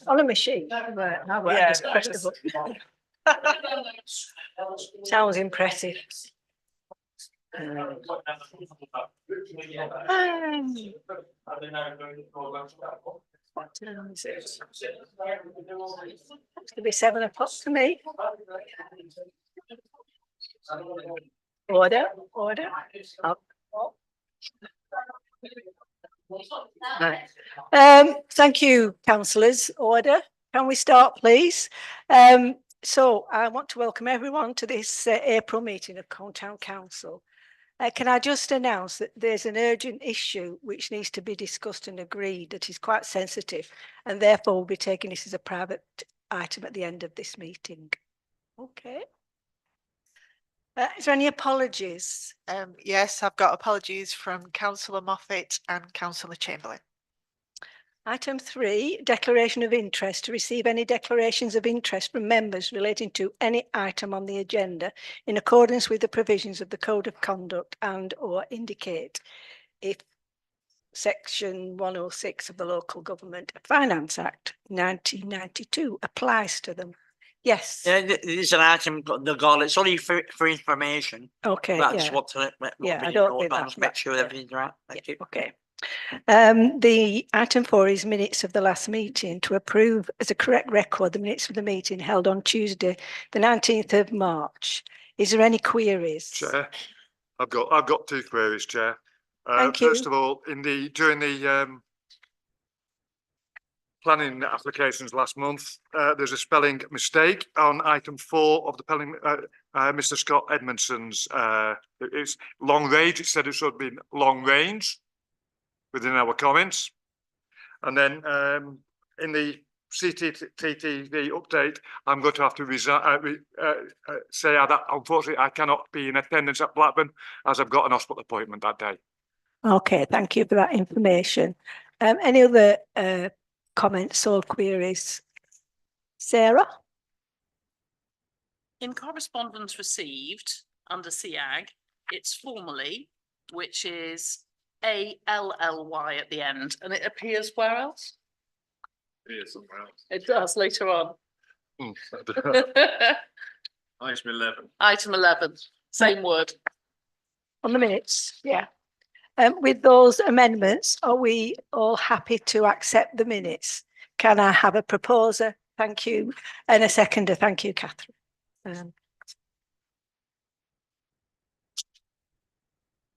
On a machine. Right, Yeah. just press the button. Sounds impressive. What time is it? It's to be 7 o'clock to me. Order. Right. Thank you, councillors. Order. Can we start, please? So I want to welcome everyone to this April meeting of Colne Town Council. Can I just announce that there's an urgent issue which needs to be discussed and agreed that is quite sensitive, and therefore we'll be taking this as a private item at the end of this meeting. Okay. Is there any apologies? Yes, I've got apologies from Councillor Moffat and Councillor Chamberlain. Item 3, declaration of interest. To receive any declarations of interest from members relating to any item on the agenda in accordance with the provisions of the Code of Conduct and or indicate if Section 106 of the Local Government Finance Act 1992 applies to them. Yes. Yeah, there's an item got the goal. It's only for information. Okay. That's yeah. what I don't think that's make sure everything's right. Thank you. Okay. The item 4 is minutes of the last meeting. To approve as a correct record the minutes of the meeting held on Tuesday, the 19th of March. Is there any queries? Chair, I've got 2 queries, Chair. Thank you. First of all, during the planning applications last month, there's a spelling mistake on item 4 of the planning. Mr. Scott Edmondson's. It's long range. It said it should have been long range within our comments, and then in the CTTV update, I'm going to have to say that unfortunately I cannot be in attendance at Blackburn as I've got an hospital appointment that day. Okay, thank you for that information. Any other comments or queries? Sarah? In correspondence received under SEAG, it's formally, which is ALLY at the end, and it appears where else? Somewhere else. It does later on. Item 11. Item 11, same word. On the minutes, yeah. With those amendments, are we all happy to accept the minutes? Can I have a proposer? Thank you. And a seconder. Thank you, Catherine.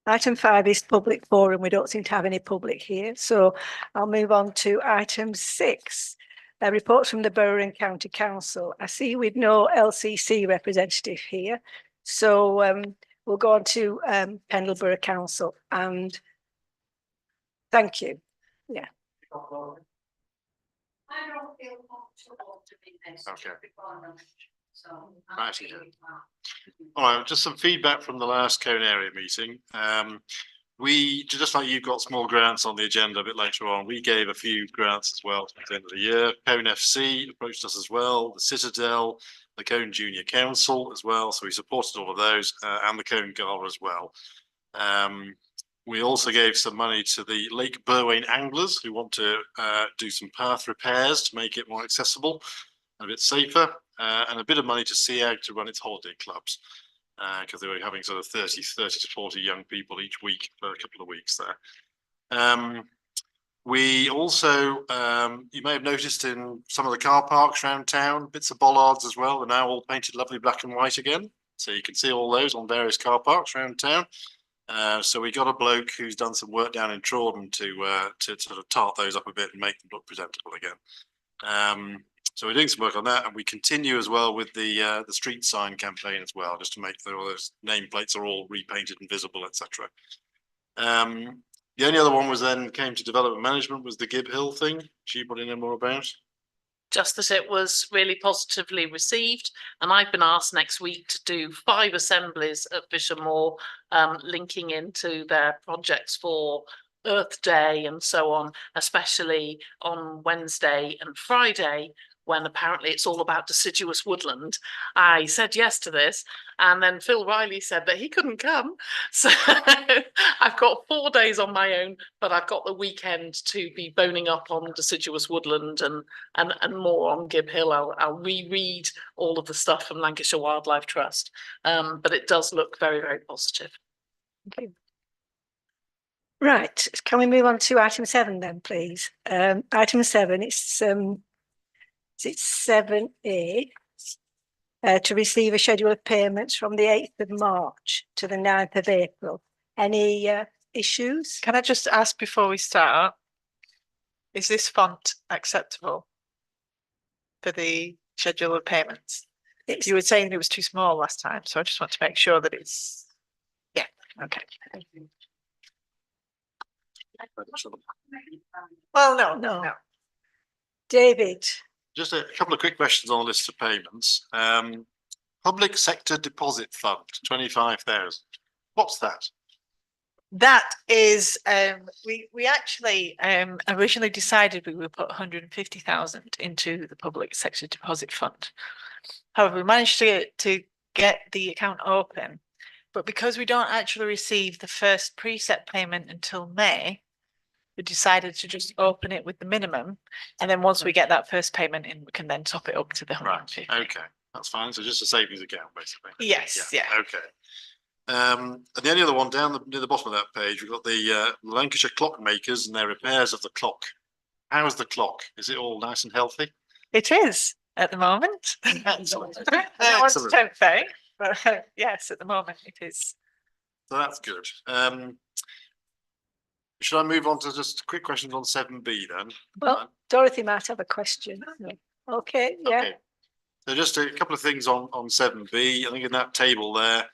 Item 5 is public forum. We don't seem to have any public here. So I'll move on to item 6. Reports from the Borough and County Council. I see with no LCC representative here. So we'll go on to Pendle Borough Council, and thank you. Yeah. I don't feel comfortable to be this. Okay. So Right, yeah. All right, just some feedback from the last Colne area meeting. We, just like you've got small grants on the agenda a bit later on, we gave a few grants as well at the end of the year. Colne FC approached us as well, the Citadel, the Colne Junior Council as well. So we supported all of those and the Colne Gala as well. We also gave some money to the Lake Burwain anglers who want to do some path repairs to make it more accessible and a bit safer, and a bit of money to SEAG to run its holiday clubs because they were having sort of 30 to 40 young people each week for a couple of weeks there. We also, you may have noticed in some of the car parks around town, bits of bollards as well are now all painted lovely black and white again. So you can see all those on various car parks around town. So we got a bloke who's done some work down in Trawden to sort of tart those up a bit and make them look presentable again. So we're doing some work on that, and we continue as well with the street sign campaign as well, just to make sure those nameplates are all repainted and visible, etc. The only other one was then came to development management was the Gib Hill thing, which you probably know more about. Just that it was really positively received, and I've been asked next week to do 5 assemblies at Bishop Moor, linking into their projects for Earth Day and so on, especially on Wednesday and Friday, when apparently it's all about deciduous woodland. I said yes to this, and then Phil Riley said that he couldn't come. So I've got 4 days on my own, but I've got the weekend to be boning up on deciduous woodland and more on Gib Hill. I'll reread all of the stuff from Lancashire Wildlife Trust. But it does look very, very positive. Thank you. Right, can we move on to item 7 then, please? Item 7, it's 7A. To receive a schedule of payments from the 8th of March to the 9th of April. Any issues? Can I just ask before we start, is this font acceptable for the schedule of payments? It's, You were saying it was too small last time, so I just want to make sure that it's, yeah, okay. Well, no, No. no. David, Just a couple of quick questions on the list of payments. Public sector deposit fund, 25,000. What's that? That is, we actually originally decided we would put 150,000 into the public sector deposit fund. However, we managed to get the account open, but because we don't actually receive the first preset payment until May, we decided to just open it with the minimum, and then once we get that first payment in, we can then top it up to the Right, 150. okay, that's fine. So just a savings account, basically. Yes, yeah. Okay. And the only other one down near the bottom of that page, we've got the Lancashire clockmakers and their repairs of the clock. How is the clock? Is it all nice and healthy? It is at the moment. Excellent. I don't want to Excellent. tempt fate, but yes, at the moment it is. So that's good. Should I move on to just quick questions on 7B then? well, Dorothy might have a question. Okay, yeah, Okay. So just a couple of things on 7B. I think in that table there,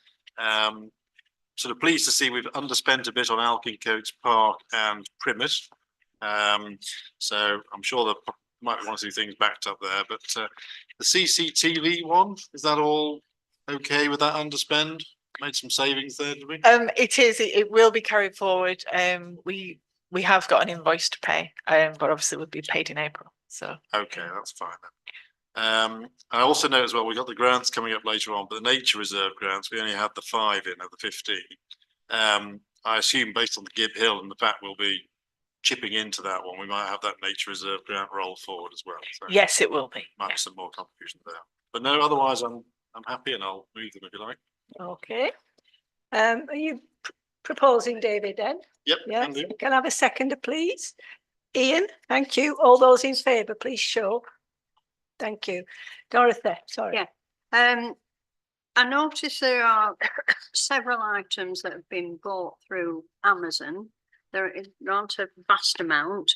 sort of pleased to see we've underspent a bit on Alkincoats Park and Primmett. So I'm sure there might be one or two things backed up there, but the CCTV one, is that all okay with that underspend? Made some savings there, did we? It is, it will be carried forward. We have got an invoice to pay, but obviously it will be paid in April, so. Okay, that's fine then. I also know as well, we've got the grants coming up later on, but the nature reserve grants, we only had the 5 in of the 15. I assume based on the Gib Hill and the fact we'll be chipping into that one, we might have that nature reserve grant roll forward as well. So Yes, it will be. might be some more contributions there. But no, otherwise I'm happy and I'll move them if you like. okay. Are you proposing, David, then? Yep, Yes, can do. can I have a seconder, please? Ian, thank you. All those in favour, please show. Thank you. Dorothy, sorry. Yeah. I notice there are several items that have been bought through Amazon. There aren't a vast amount,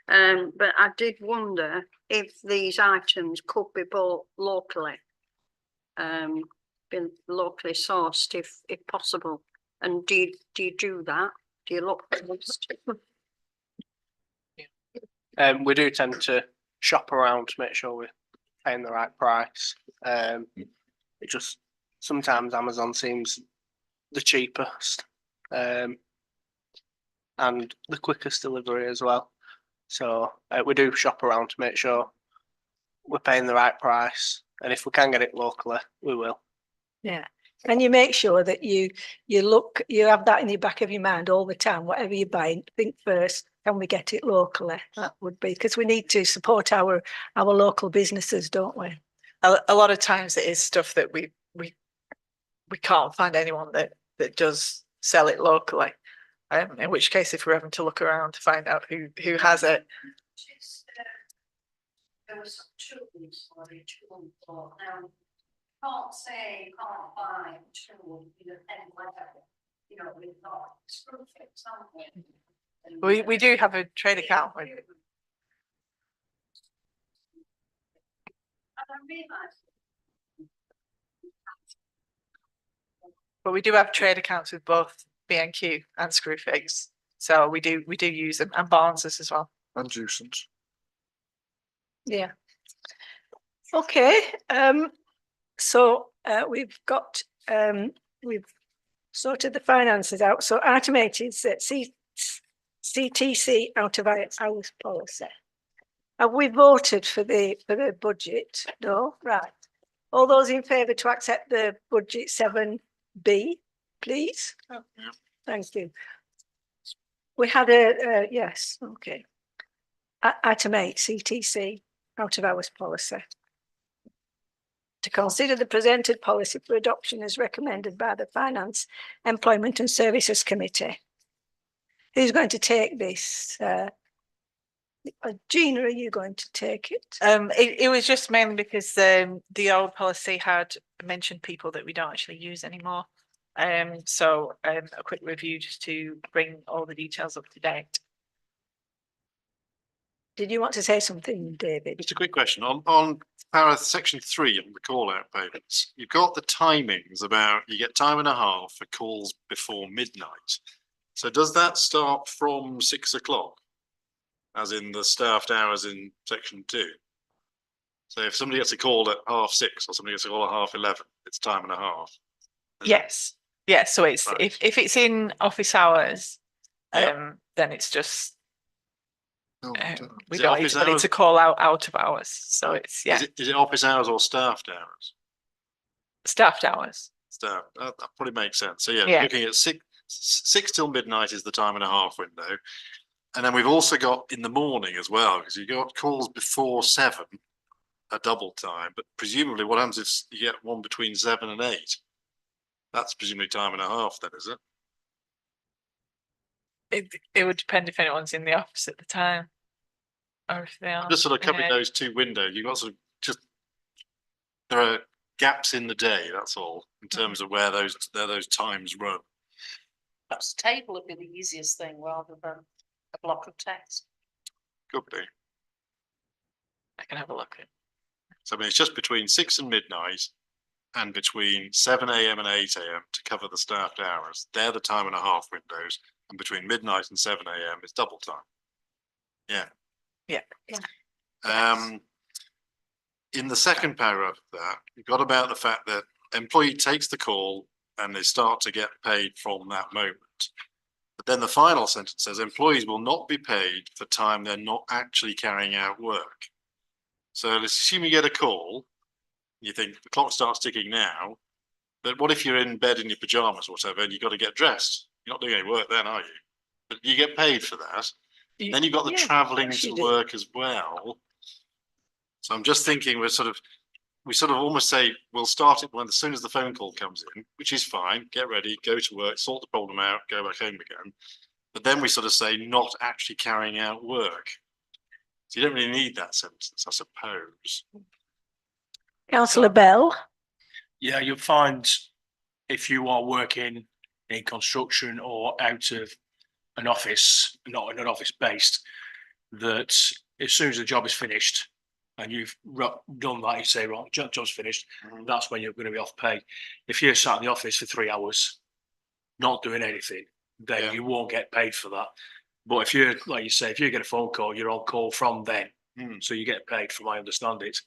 but I did wonder if these items could be bought locally. Been locally sourced if possible. And do you do that? Do you look for this? We do tend to shop around to make sure we're paying the right price. It just sometimes Amazon seems the cheapest and the quickest delivery as well. So we do shop around to make sure we're paying the right price, and if we can get it locally, we will. Yeah, and you make sure that you have that in the back of your mind all the time. Whatever you're buying, think first, can we get it locally? That would be, because we need to support our local businesses, don't we? A lot of times it is stuff that we can't find anyone that does sell it locally. In which case, if we're having to look around to find out who has it. There was some tools or a tool for now. Can't say can't buy a tool anywhere. You know, we've got screw fix, haven't we? We do have a trade account with. And I realised But we do have trade accounts with both B&Q and Screwfix, so we do use them, and Barnes's as well. And Juicens. Yeah. Okay, so we've sorted the finances out. So item 8 is CTC out of hours policy. Have we voted for the budget? No, right. All those in favour to accept the budget 7B, please? Yeah. Thank you. We had a, yes, okay. Item 8, CTC out of hours policy. To consider the presented policy for adoption as recommended by the Finance, Employment and Services Committee. Who's going to take this? Gina, are you going to take it? It was just mainly because the old policy had mentioned people that we don't actually use anymore. So a quick review just to bring all the details up to date. Did you want to say something, David? Just a quick question on section 3 on the call out payments. You've got the timings about, you get time and a half for calls before midnight. So does that start from 6 o'clock? As in the staffed hours in section 2? So if somebody gets a call at 6:30 or somebody gets a call at 11:30, it's time and a half. Yes. Yes. So it's Right. if it's in office hours, Yeah. then it's just we Is it don't need office somebody hours? to call out of hours. So it's Is it office hours or staffed hours? staffed hours. Staff, that probably makes sense. So yeah, Yeah. looking at six till midnight is the time and a half window. And then we've also got in the morning as well, because you got calls before 7, a double time, but presumably what happens if you get one between 7 and 8? That's presumably time and a half then, is it? It would depend if anyone's in the office at the time, or if they are. Just sort of covering Yeah. those 2 windows, you've got sort of there are gaps in the day, that's all, in terms of where those times run. Perhaps a table would be the easiest thing rather than a block of text. Could be. I can have a look at. So I mean, it's just between 6 and midnight and between 7 AM and 8 AM to cover the staffed hours. They're the time and a half windows. And between midnight and 7 AM it's double time. Yeah. Yeah. In the second paragraph of that, you've got about the fact that employee takes the call and they start to get paid from that moment. But then the final sentence says employees will not be paid for time they're not actually carrying out work. So let's assume you get a call, you think the clock starts ticking now, but what if you're in bed in your pajamas or whatever and you've got to get dressed? You're not doing any work then, are you? But you get paid for that. Then you've got the Yeah, travelling yes, you to do. work as well. So I'm just thinking we sort of almost say we'll start it as soon as the phone call comes in, which is fine. Get ready, go to work, sort the problem out, go back home again. But then we sort of say not actually carrying out work. So you don't really need that sentence, I suppose. Councillor Bell? Yeah, you'll find if you are working in construction or out of an office, not in an office based, that as soon as the job is finished and you've done that, you say, right, job's finished, that's when you're going to be off pay. If you're sat in the office for 3 hours, not doing anything, then you won't get paid for that. But if you're, like you say, if you get a phone call, you're on call from then. So you get paid, from I understand it,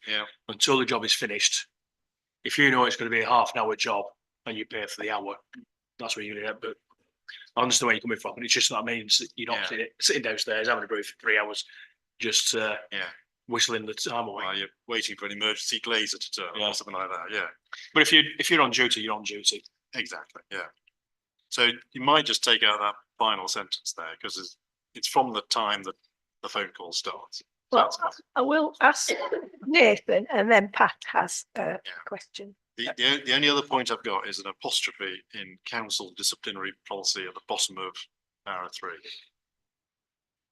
until the job is finished. If you know it's going to be a half an hour job and you pay for the hour, that's what you're going to get. But I understand where you're coming from, and it's just that means that you're not sitting downstairs having a brew for 3 hours, just whistling the time away. While you're waiting for an emergency glazer to turn or something like that. Yeah, But if you're on duty, you're on duty. exactly. Yeah. So you might just take out that final sentence there because it's from the time that the phone call starts. Well, I will ask Nathan and then Pat has a question. The only other point I've got is an apostrophe in council disciplinary policy at the bottom of para 3.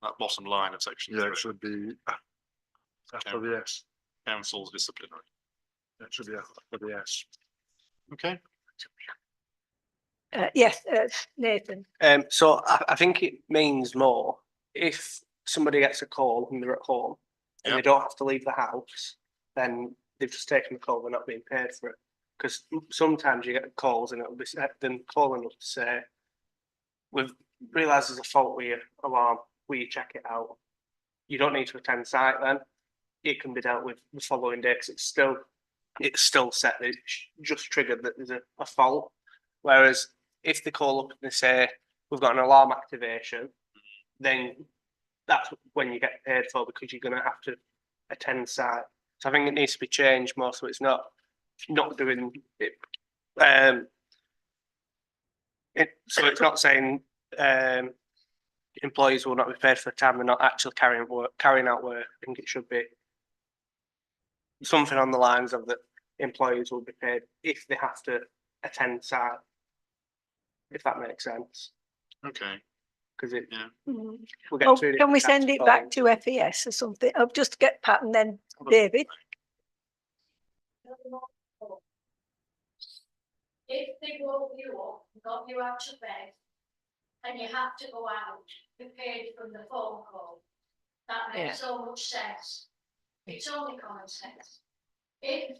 That bottom line of section 3. Yeah, it should be after the S. Council's disciplinary. It should be after the S. Okay. Yes, Nathan. So I think it means more if somebody gets a call when they're at home and they don't have to leave the house, then they've just taken the call, they're not being paid for it. Because sometimes you get calls and it'll be them calling up to say, we've realised there's a fault with your alarm, will you check it out? You don't need to attend site then. It can be dealt with the following day because it's still set that it's just triggered that there's a fault. Whereas if they call up and they say, we've got an alarm activation, then that's when you get paid for, because you're gonna have to attend site. So I think it needs to be changed more, so it's not doing it. So it's not saying employees will not be paid for the time they're not actually carrying out work. I think it should be something on the lines of that employees will be paid if they have to attend site, if that makes sense. Okay, Because it, yeah. Mm. we'll get Well, through can we send it back to FES or something? I'll just get Pat and then David. If they woke you up, got you out of bed, and you have to go out, you're paid from the phone call. That Yeah. makes so much sense. It's only common sense. If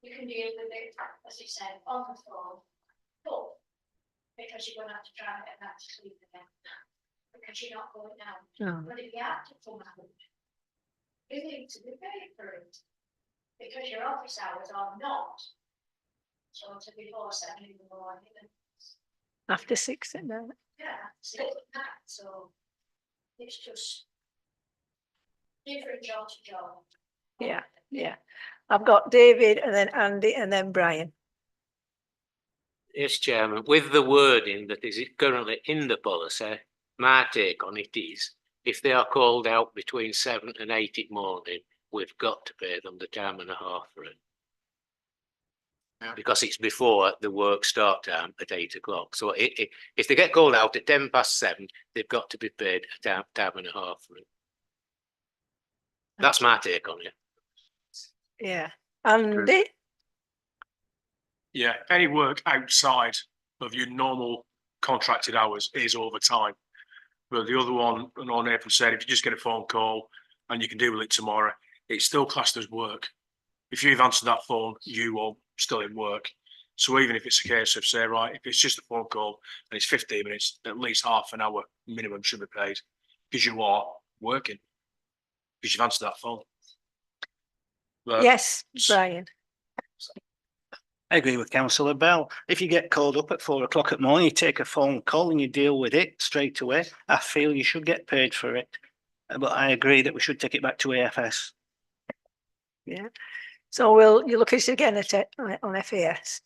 you can deal with it, as you said, on the phone, but because you're gonna have to try and get back to sleep again, because you're not going out. No. But if you have to come out, you need to be paid for it, because your office hours are not. So to before 7 in the morning, and After 6 at night. yeah, 6 at night, so it's just different job to job. Yeah, yeah. I've got David and then Andy and then Brian. Yes, Chairman, with the wording that is currently in the policy, my take on it is, if they are called out between 7 and 8 in the morning, we've got to pay them the time and a half for it. Yeah. Because it's before the work start time at 8 o'clock. So if they get called out at 7:10, they've got to be paid a time and a half for it. That's my take on it. Yeah. Andy? Yeah, any work outside of your normal contracted hours is overtime. But the other one, and on Nathan said, if you just get a phone call and you can deal with it tomorrow, it's still classed as work. If you've answered that phone, you are still in work. So even if it's a case of, say, right, if it's just a phone call and it's 15 minutes, at least half an hour minimum should be paid, because you are working, because you've answered that phone. But Yes, Brian. I agree with Councillor Bell. If you get called up at 4 o'clock at morning, you take a phone call and you deal with it straight away. I feel you should get paid for it. But I agree that we should take it back to AFS. Yeah. So you look at it again on FES,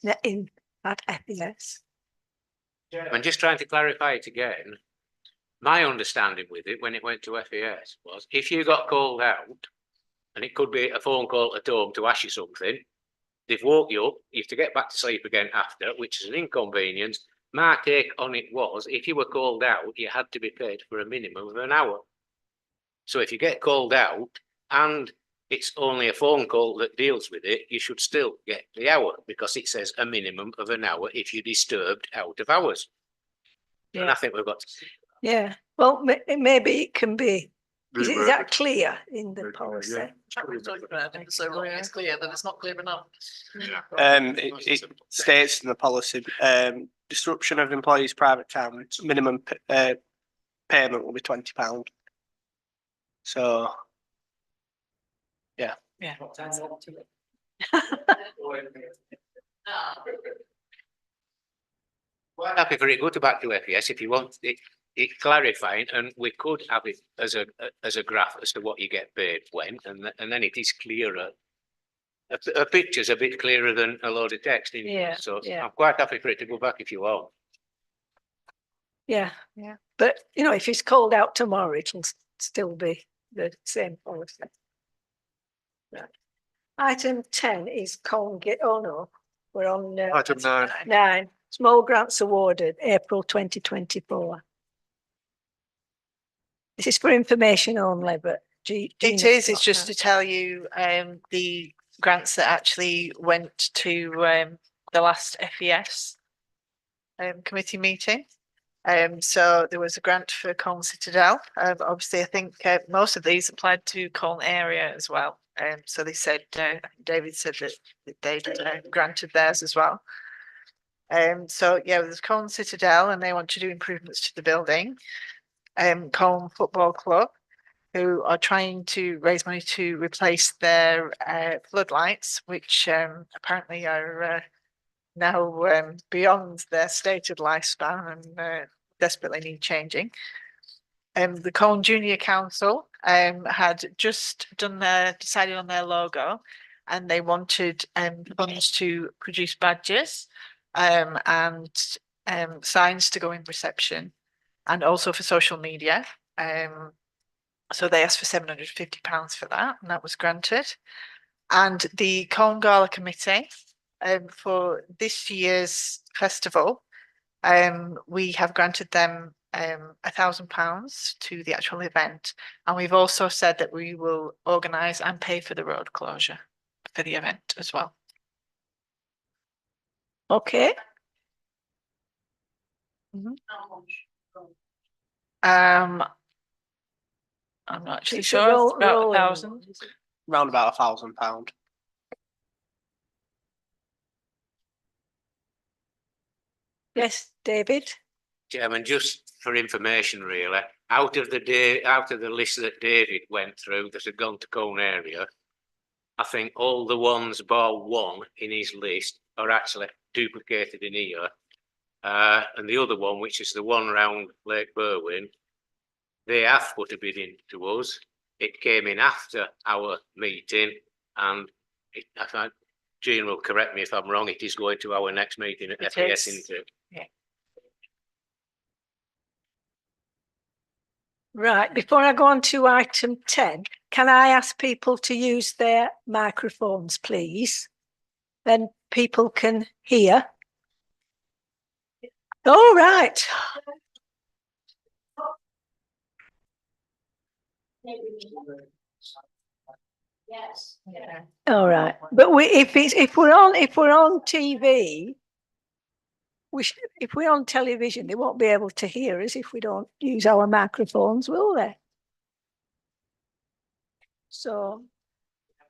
at FES. I'm just trying to clarify it again. My understanding with it when it went to FES was if you got called out, and it could be a phone call at home to ask you something, they've woke you up, you have to get back to sleep again after, which is an inconvenience. My take on it was if you were called out, you had to be paid for a minimum of an hour. So if you get called out and it's only a phone call that deals with it, you should still get the hour, because it says a minimum of an hour if you're disturbed out of hours. Yeah. And I think we've got to. Yeah. Well, maybe it can be. Is Reword that it. clear in the Yeah. policy? So wrong, it's clear that it's not clear enough. Yeah. It states in the policy, disruption of employees' private time, minimum payment will be £20. So, Yeah. Quite happy for it to go back to FES if you want it clarifying, and we could have it as a graph as to what you get paid when, and then it is clearer. A picture's a bit clearer than a load of text. Yeah, So yeah. I'm quite happy for it to go back if you want. Yeah, yeah. But, if it's called out tomorrow, it'll still be the same policy. Right. Item 10 is Colgate. Oh no, we're on Item 9. 9. Small grants awarded, April 2024. This is for information only, but It is, it's just to tell you the grants that actually went to the last FES committee meeting. So there was a grant for Colne Citadel. Obviously, I think most of these applied to Colne area as well. So they said, David said that they granted theirs as well. So yeah, there's Colne Citadel, and they want to do improvements to the building. Colne Football Club, who are trying to raise money to replace their floodlights, which apparently are now beyond their stated lifespan and desperately need changing. the Colne Junior Council had just decided on their logo, and they wanted funds to produce badges and signs to go in reception, and also for social media. So they asked for £750 for that, and that was granted. And the Colne Gala Committee for this year's festival, we have granted them £1,000 to the actual event, and we've also said that we will organise and pay for the road closure for the event as well. Okay, I'm not actually It's a sure. It's about rolling. 1,000. Round about £1,000. yes, David? Chairman, just for information really, out of the list that David went through that had gone to Colne area, I think all the ones bar one in his list are actually duplicated in here. And the other one, which is the one round Lake Berwyn, they have put a bid in to us. It came in after our meeting, and I think Jean will correct me if I'm wrong, it is going to our next meeting at It FES, is. isn't it? Right, before I go on to item 10, can I ask people to use their microphones, please? Then people can hear. All right. Yes. Yeah. All right, but if we're on TV, if we're on television, they won't be able to hear us if we don't use our microphones, will they? So,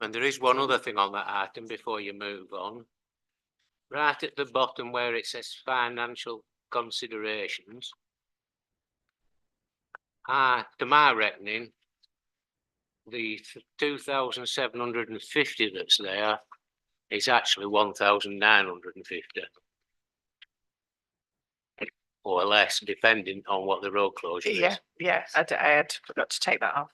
And there is one other thing on that item before you move on. Right at the bottom where it says financial considerations. To my reckoning, the 2,750 that's there is actually 1,950. Or less, depending on what the road closure is. Yeah, I had forgot to take that off.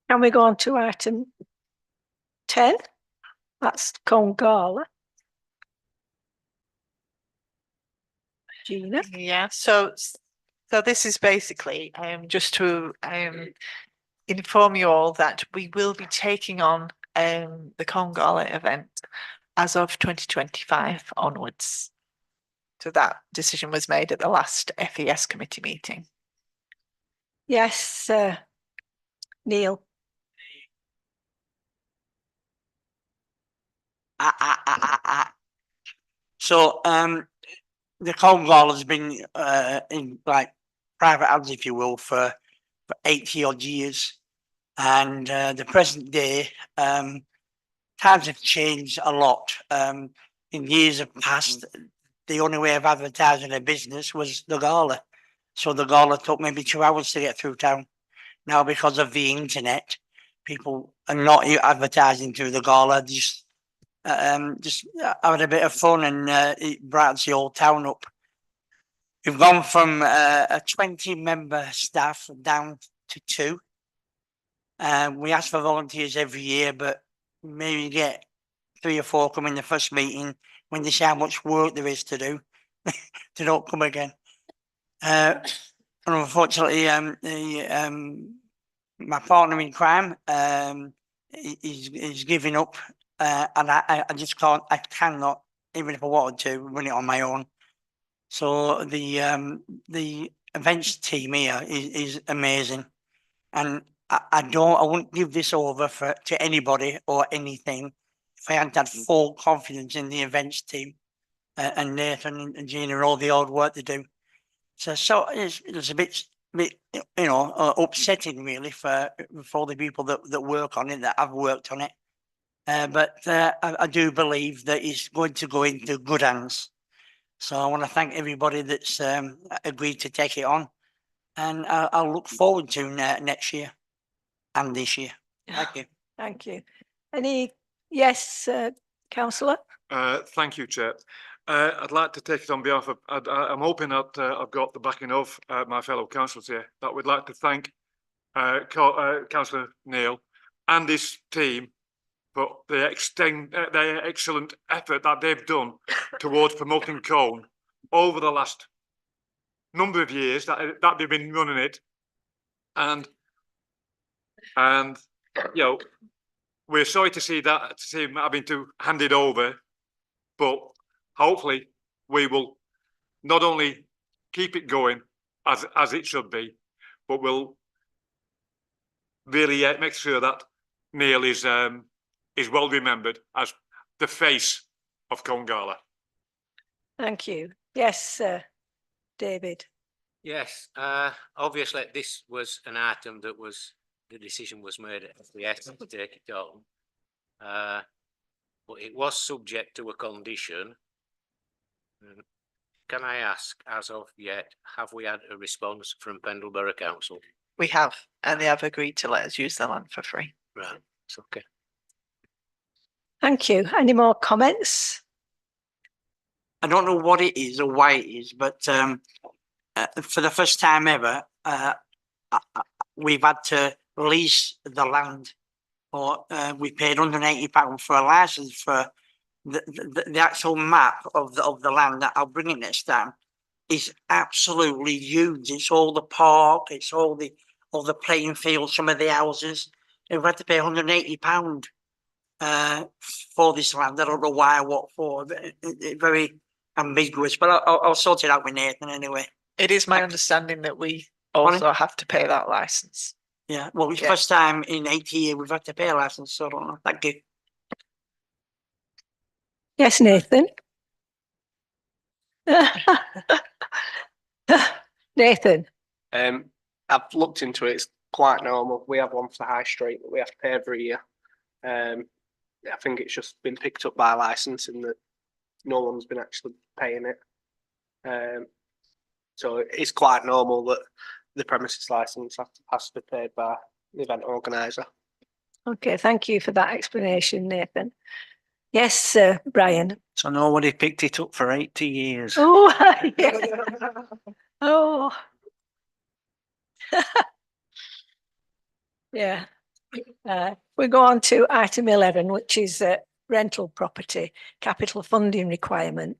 can we go on to item 10? That's Colne Gala. Gina? Yeah, so this is basically just to inform you all that we will be taking on the Colne Gala event as of 2025 onwards. So that decision was made at the last FES committee meeting. Yes, Neil. So, the Colne Gala has been in like private hands, if you will, for 80 odd years. And the present day, times have changed a lot. In years of past, the only way of advertising a business was the gala. So the gala took maybe 2 hours to get through town. Now, because of the internet, people are not advertising through the gala, just having a bit of fun, and it brightens the old town up. We've gone from a 20-member staff down to 2. We ask for volunteers every year, but maybe get 3 or 4 come in the first meeting. When they see how much work there is to do, they don't come again. And unfortunately, my partner in crime is giving up, and I just can't. I cannot, even if I wanted to, run it on my own. So the events team here is amazing, and I wouldn't give this over to anybody or anything if I hadn't had full confidence in the events team and Nathan and Gina, all the hard work they do. So it's a bit upsetting really for the people that work on it, that have worked on it. But I do believe that it's going to go into good hands. So I want to thank everybody that's agreed to take it on, and I'll look forward to next year and this year. Thank you. Thank you. Any, yes, councillor? Thank you, Chair. I'd like to take it on behalf of, I'm hoping that I've got the backing of my fellow councillors here, that we'd like to thank Councillor Neil and his team for the their excellent effort that they've done towards promoting Colne over the last number of years that they've been running it. And you know, we're sorry to see him having to hand it over, but hopefully we will not only keep it going as it should be, but we'll really make sure that Neil is well remembered as the face of Colne Gala. Thank you. Yes, David. Yes, obviously this was an item that the decision was made at FBS to take it on. But it was subject to a condition. Can I ask, as of yet, have we had a response from Pendle Borough Council? We have, and they have agreed to let us use the land for free. Right, it's okay. Thank you. Any more comments? I don't know what it is or why it is, but for the first time ever, we've had to lease the land, or we paid £180 for a license for the actual map of the land that I'll bring in next time is absolutely huge. It's all the park, it's all the playing fields, some of the houses. We've had to pay £180 for this land. I don't know why or what for, but it's very ambiguous, but I'll sort it out with Nathan anyway. It is my understanding that we also have to pay that license. Yeah, well, it's the first time in 80 years we've had to pay a license, so I don't know. Thank you. Yes, Nathan. Nathan. I've looked into it. It's quite normal. We have one for the high street that we have to pay every year. I think it's just been picked up by licensing that no one's been actually paying it. So it's quite normal that the premises license has to be paid by the event organizer. Okay, thank you for that explanation, Nathan. Yes, Brian. So nobody picked it up for 80 years. Oh, yeah. Oh. Yeah. We go on to item 11, which is rental property capital funding requirement.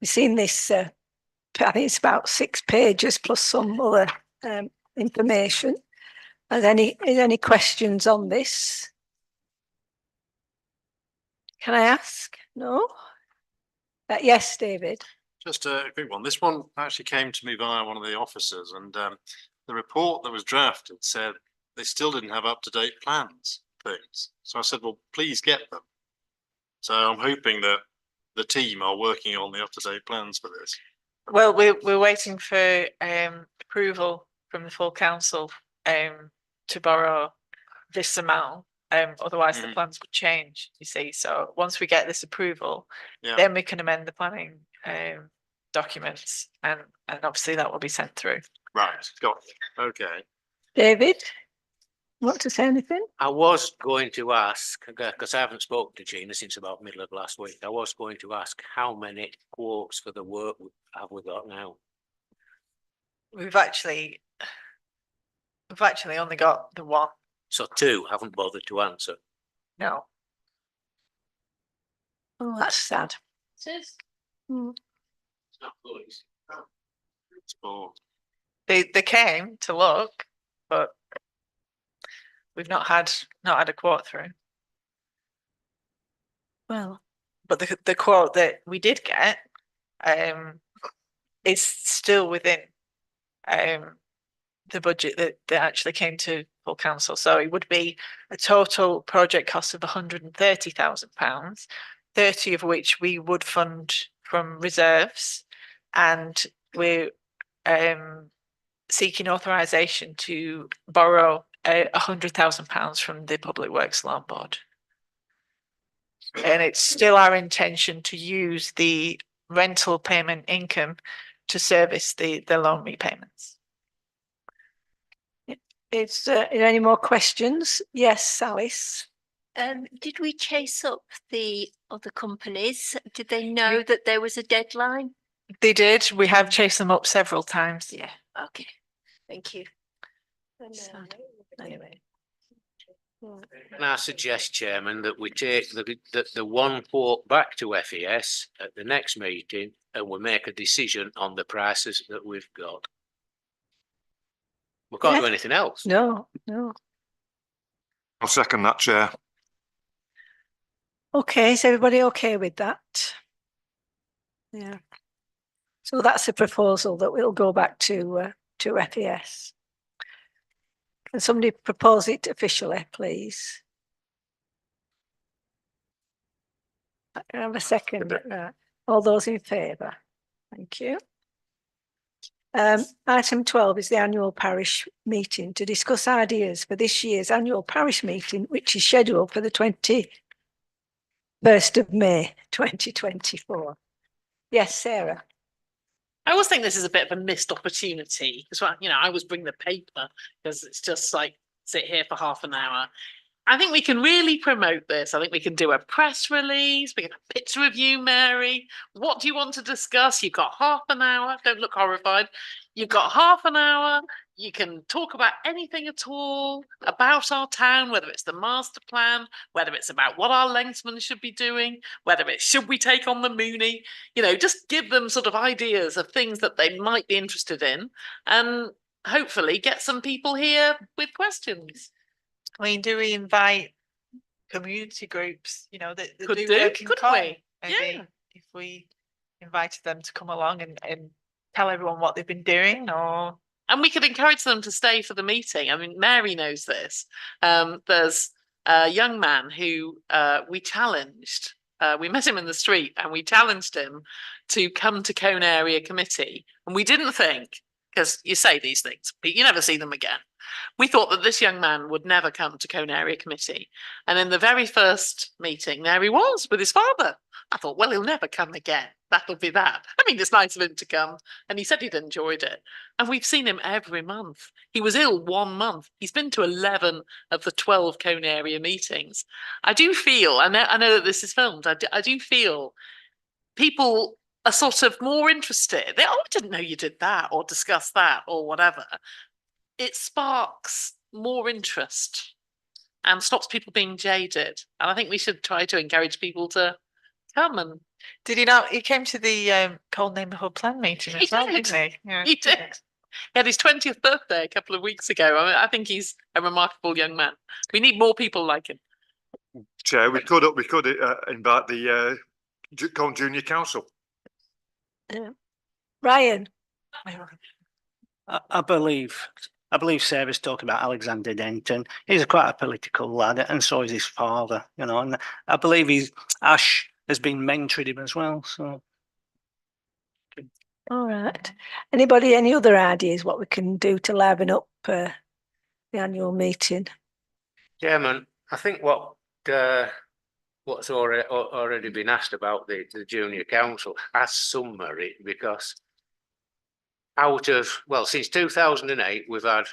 We've seen this, I think it's about 6 pages plus some other information. Is any questions on this? Can I ask? No? Yes, David. Just a quick one. This one actually came to me via one of the officers, and the report that was drafted said they still didn't have up-to-date plans, things. So I said, well, please get them. So I'm hoping that the team are working on the up-to-date plans for this. Well, we're waiting for approval from the full council to borrow this amount. Otherwise the plans would change, you see. So once we get this approval, then we can amend the planning documents, and obviously that will be sent through. Right, got it. Okay. David, want to say anything? I was going to ask, because I haven't spoken to Gina since about middle of last week. I was going to ask how many quotes for the work have we got now? We've actually only got the one. So 2 haven't bothered to answer. No. Oh, that's sad. They came to look, but we've not had a quote through. Well, but the quote that we did get is still within the budget that actually came to full council. So it would be a total project cost of £130,000, 30 of which we would fund from reserves, and we're seeking authorisation to borrow £100,000 from the Public Works Loan Board. And it's still our intention to use the rental payment income to service the loan repayments. is there any more questions? Yes, Alice. Did we chase up the other companies? Did they know that there was a deadline? They did. We have chased them up several times. Yeah, okay, thank you. Anyway. Can I suggest, Chairman, that we take the one quote back to FES at the next meeting and we make a decision on the prices that we've got? We can't do Yeah. anything else. No, no. I'll second that, Chair. Okay, is everybody okay with that? Yeah. So that's a proposal that will go back to FES. Can somebody propose it officially, please? I can have a second. Right. All those in favour? Thank you. Item 12 is the annual parish meeting to discuss ideas for this year's annual parish meeting, which is scheduled for the 21st of May 2024. Yes, Sarah. I always think this is a bit of a missed opportunity because, you know, I always bring the paper because it's just like sit here for half an hour. I think we can really promote this. I think we can do a press release. We can have a picture of you, Mary. What do you want to discuss? You've got half an hour. Don't look horrified. You've got half an hour. You can talk about anything at all about our town, whether it's the master plan, whether it's about what our Lengsman should be doing, whether it's should we take on the Mooney, you know, just give them sort of ideas of things that they might be interested in and hopefully get some people here with questions. I mean, do we invite community groups, you know, that Could do do, work in couldn't common? we? Maybe Yeah. if we invited them to come along and tell everyone what they've been doing, or And we could encourage them to stay for the meeting. I mean, Mary knows this. There's a young man who we challenged. We met him in the street and we challenged him to come to Cone Area Committee. And we didn't think, because you say these things, but you never see them again. We thought that this young man would never come to Cone Area Committee. And in the very first meeting, there he was with his father. I thought, well, he'll never come again. That'll be that. I mean, it's nice of him to come. And he said he'd enjoyed it. And we've seen him every month. He was ill 1 month. He's been to 11 of the 12 Cone Area meetings. I do feel, I know that this is filmed, I do feel people are sort of more interested. They, oh, I didn't know you did that or discussed that or whatever. It sparks more interest and stops people being jaded. And I think we should try to encourage people to come. And did he not? He came to the Cold Neighbourhood Plan meeting as well, didn't he? Yeah. he did. He had his 20th birthday a couple of weeks ago. I mean, I think he's a remarkable young man. We need more people like him. Chair, we could invite the Colne Junior Council. Ryan. I believe Sarah's talking about Alexander Denton. He's quite a political lad, and so is his father, you know, and I believe Ash has been mentoring him as well. So All right. Anybody, any other ideas what we can do to liven up the annual meeting? Chairman, I think what's already been asked about the junior council has some merit, because since 2008, we've had,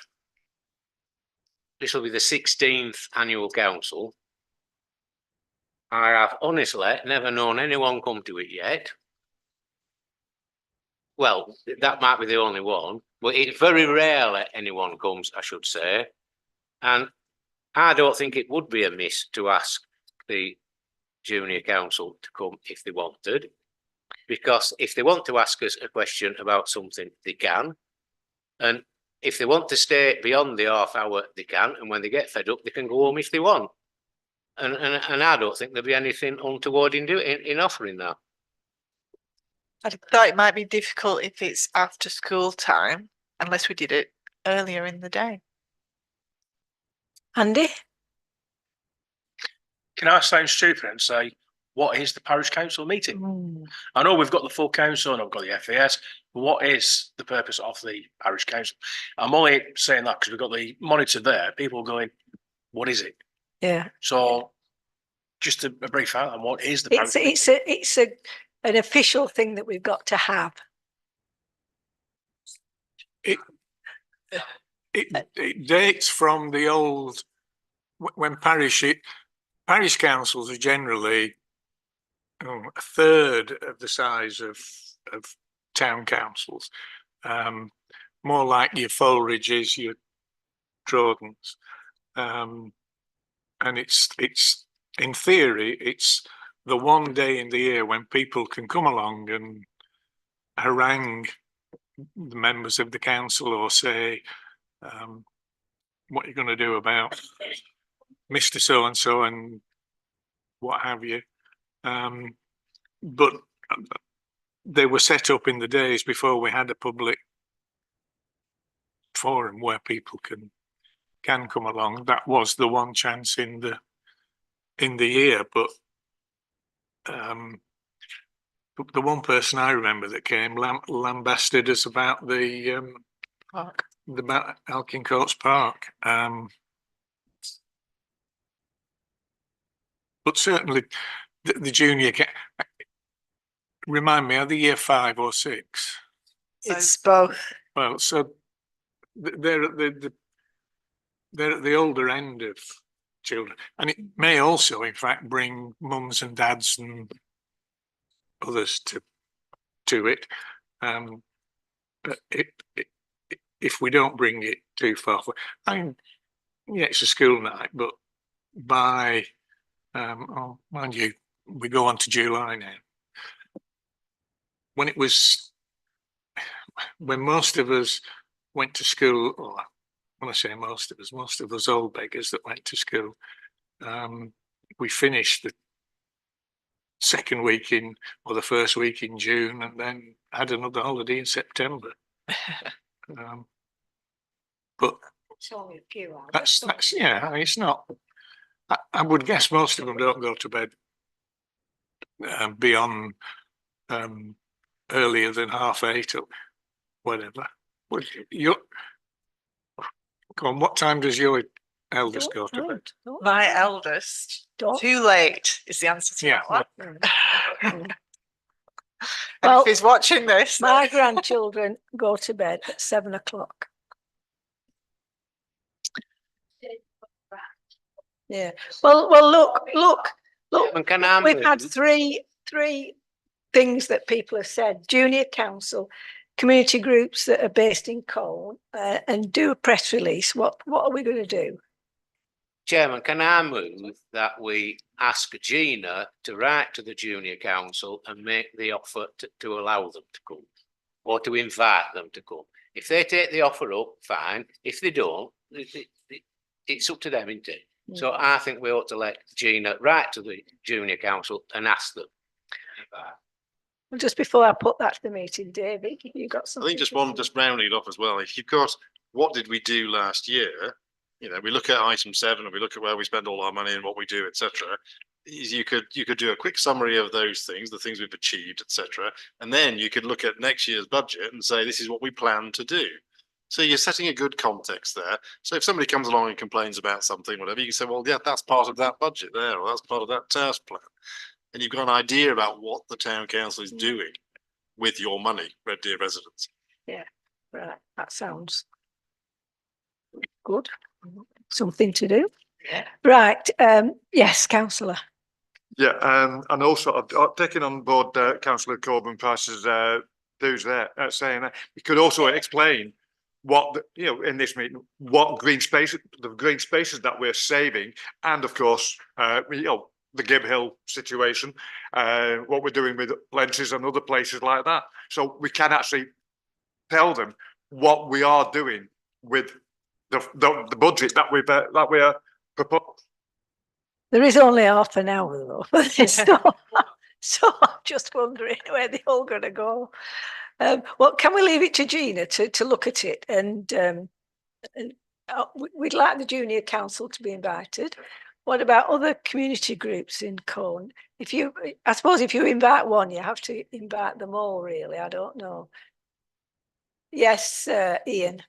this will be the 16th annual council. I have honestly never known anyone come to it yet. Well, that might be the only one, but it's very rarely anyone comes, I should say. And I don't think it would be amiss to ask the junior council to come if they wanted, because if they want to ask us a question about something, they can. And if they want to stay beyond the half hour, they can. And when they get fed up, they can go home if they want. And I don't think there'll be anything untoward in offering that. I thought it might be difficult if it's after school time, unless we did it earlier in the day. Andy? Can I sound stupid and say, what is the parish council meeting? I know we've got the full council and I've got the FES, but what is the purpose of the parish council? I'm only saying that because we've got the monitor there. People are going, what is it? Yeah. So just a brief outline, what is the parish council? It's an official thing that we've got to have. it dates from the old, when parish councils are generally a third of the size of town councils. More like your Fulridges, your Trodents. And it's in theory, it's the one day in the year when people can come along and harangue the members of the council or say, what you're going to do about Mr. So-and-so and what have you. But they were set up in the days before we had a public forum where people can come along. That was the one chance in the year, but the one person I remember that came lambasted us about the Park. about Elkin Courts Park. But certainly the junior remind me, are they year 5 or 6? It's both. Well, so they're at the older end of children, and it may also, in fact, bring mums and dads and others to it. But if we don't bring it too far, I mean, yeah, it's a school night, but by oh, mind you, we go on to July now. When most of us went to school, or when I say most of us old beggars that went to school, we finished the second week or the first week in June, and then had another holiday in September. But It's only a few hours. that's yeah, it's not. I would guess most of them don't go to bed beyond earlier than 8:30 or whatever. Come on, what time does your eldest go to bed? My eldest, Don't. too late is the answer to Yeah, that one. And Well, if he's watching this, My grandchildren go to bed at 7 o'clock. Yeah. Well, look. Chairman, can I We've had move? three things that people have said: junior council, community groups that are based in Colne, and do a press release. What are we going to do? Chairman, can I move that we ask Gina to write to the junior council and make the offer to allow them to come, or to invite them to come? If they take the offer up, fine. If they don't, it's up to them, isn't it? So I think we ought to let Gina write to the junior council and ask them. Well, just before I put that to the meeting, David, you got I something? think to say? just rounding it off as well. If you've got, what did we do last year? You know, we look at item 7 and we look at where we spend all our money and what we do, etc. You could do a quick summary of those things, the things we've achieved, etc. And then you could look at next year's budget and say, this is what we plan to do. So you're setting a good context there. So if somebody comes along and complains about something, whatever, you can say, well, yeah, that's part of that budget there, or that's part of that task plan. And you've got an idea about what the town council is doing with your money, Red Deer residents. Yeah, right. That sounds good. Something to do. Yeah. Right. Yes, councillor. Yeah, and also I've taken on board Councillor Corbyn Price's views there, saying that we could also explain what in this meeting, what the green spaces that we're saving, and of course, the Gib Hill situation, what we're doing with Lenses and other places like that. So we can actually tell them what we are doing with the budget that we are proposing. There is only half an hour though for this stuff. So I'm just wondering where they're all going to go. Well, can we leave it to Gina to look at it? And we'd like the junior council to be invited. What about other community groups in Colne? I suppose if you invite one, you have to invite them all, really. I don't know. Yes, Ian.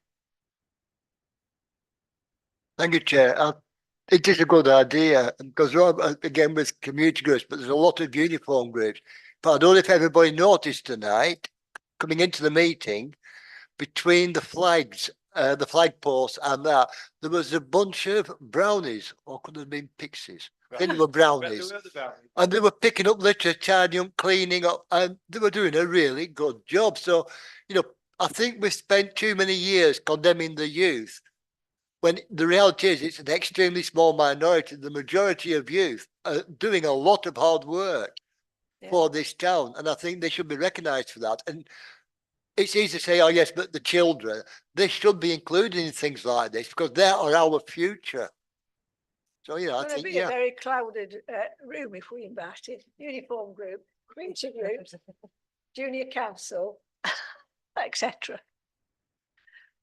Thank you, Chair. It is a good idea because again with community groups, but there's a lot of uniform groups. But I don't know if everybody noticed tonight, coming into the meeting, between the flags the flag post and that, there was a bunch of brownies, or could have been pixies. I think they were brownies. And they were picking up litter, tidying up, cleaning up, and they were doing a really good job. So, you know, I think we've spent too many years condemning the youth, when the reality is it's an extremely small minority. The majority of youth are doing a lot of hard work for this town, and I think they should be recognised for that. And it's easy to say, oh yes, but the children, they should be included in things like this because they are our future. So, you know, I It's going think, to be a yeah. very clouded room if we invited uniform group, community groups, junior council, etc.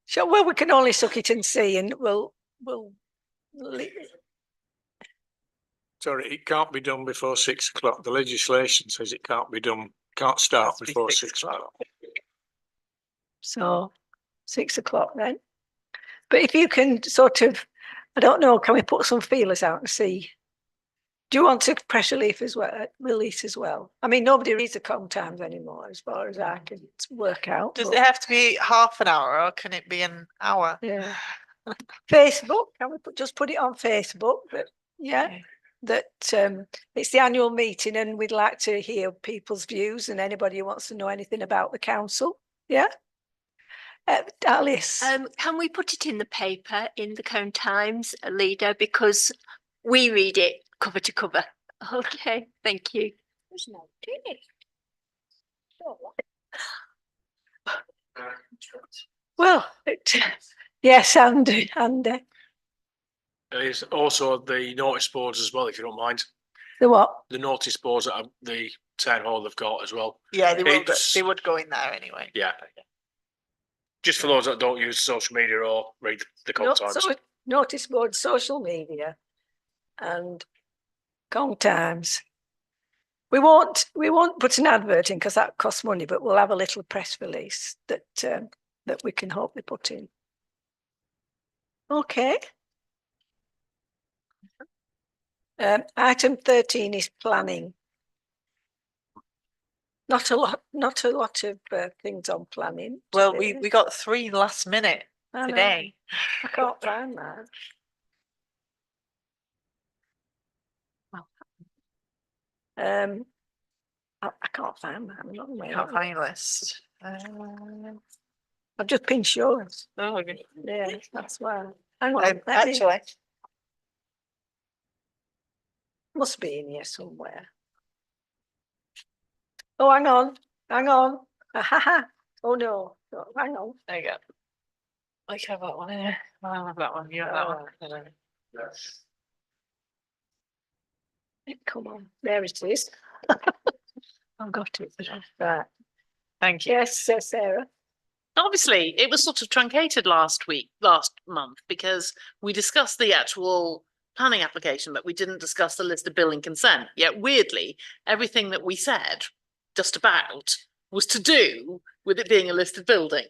So, well, we can only suck it and see, and we'll Sorry, it can't be done before 6 o'clock. The legislation says it can't be done, can't start before 6 o'clock. So 6 o'clock then. But if you can sort of, I don't know, can we put some feelers out and see? Do you want to press release as well? I mean, nobody reads the com times anymore, as far as I can work out. Does but- it have to be half an hour or can it be an hour? Yeah. Facebook, can we just put it on Facebook? But yeah, that it's the annual meeting and we'd like to hear people's views and anybody who wants to know anything about the council. Yeah. Alice. Can we put it in the paper, in the Cone Times, Leader, because we read it cover to cover. Okay, thank you. There's no doing it. Well, yes, Andy. There's also the notice boards as well, if you don't mind. The what? The notice boards that the town hall have got as well. Yeah, they It's- would go in there anyway. Yeah. Just for those that don't use social media or read the No, Times. so notice board, social media, and Com Times. We won't put an advert in because that costs money, but we'll have a little press release that that we can hopefully put in. Okay. Item 13 is planning. Not a lot of things on planning. Well, today. we got 3 last minute I know. today. I can't find that. I can't find that. I'm not aware. Can't find your list. I've just pinched yours. Oh, okay. Yeah, that's why. Hang on. let me- Actually, Must be in here somewhere. Oh, hang on. Oh no, hang on. there you go. I have that one here. I'll have that one. You have that one. Come on, there it is. I've got it. Right. Thank you. Yes, Sarah. Obviously, it was sort of truncated last month, because we discussed the actual planning application, but we didn't discuss the list of building consent. Yet weirdly, everything that we said just about was to do with it being a listed building.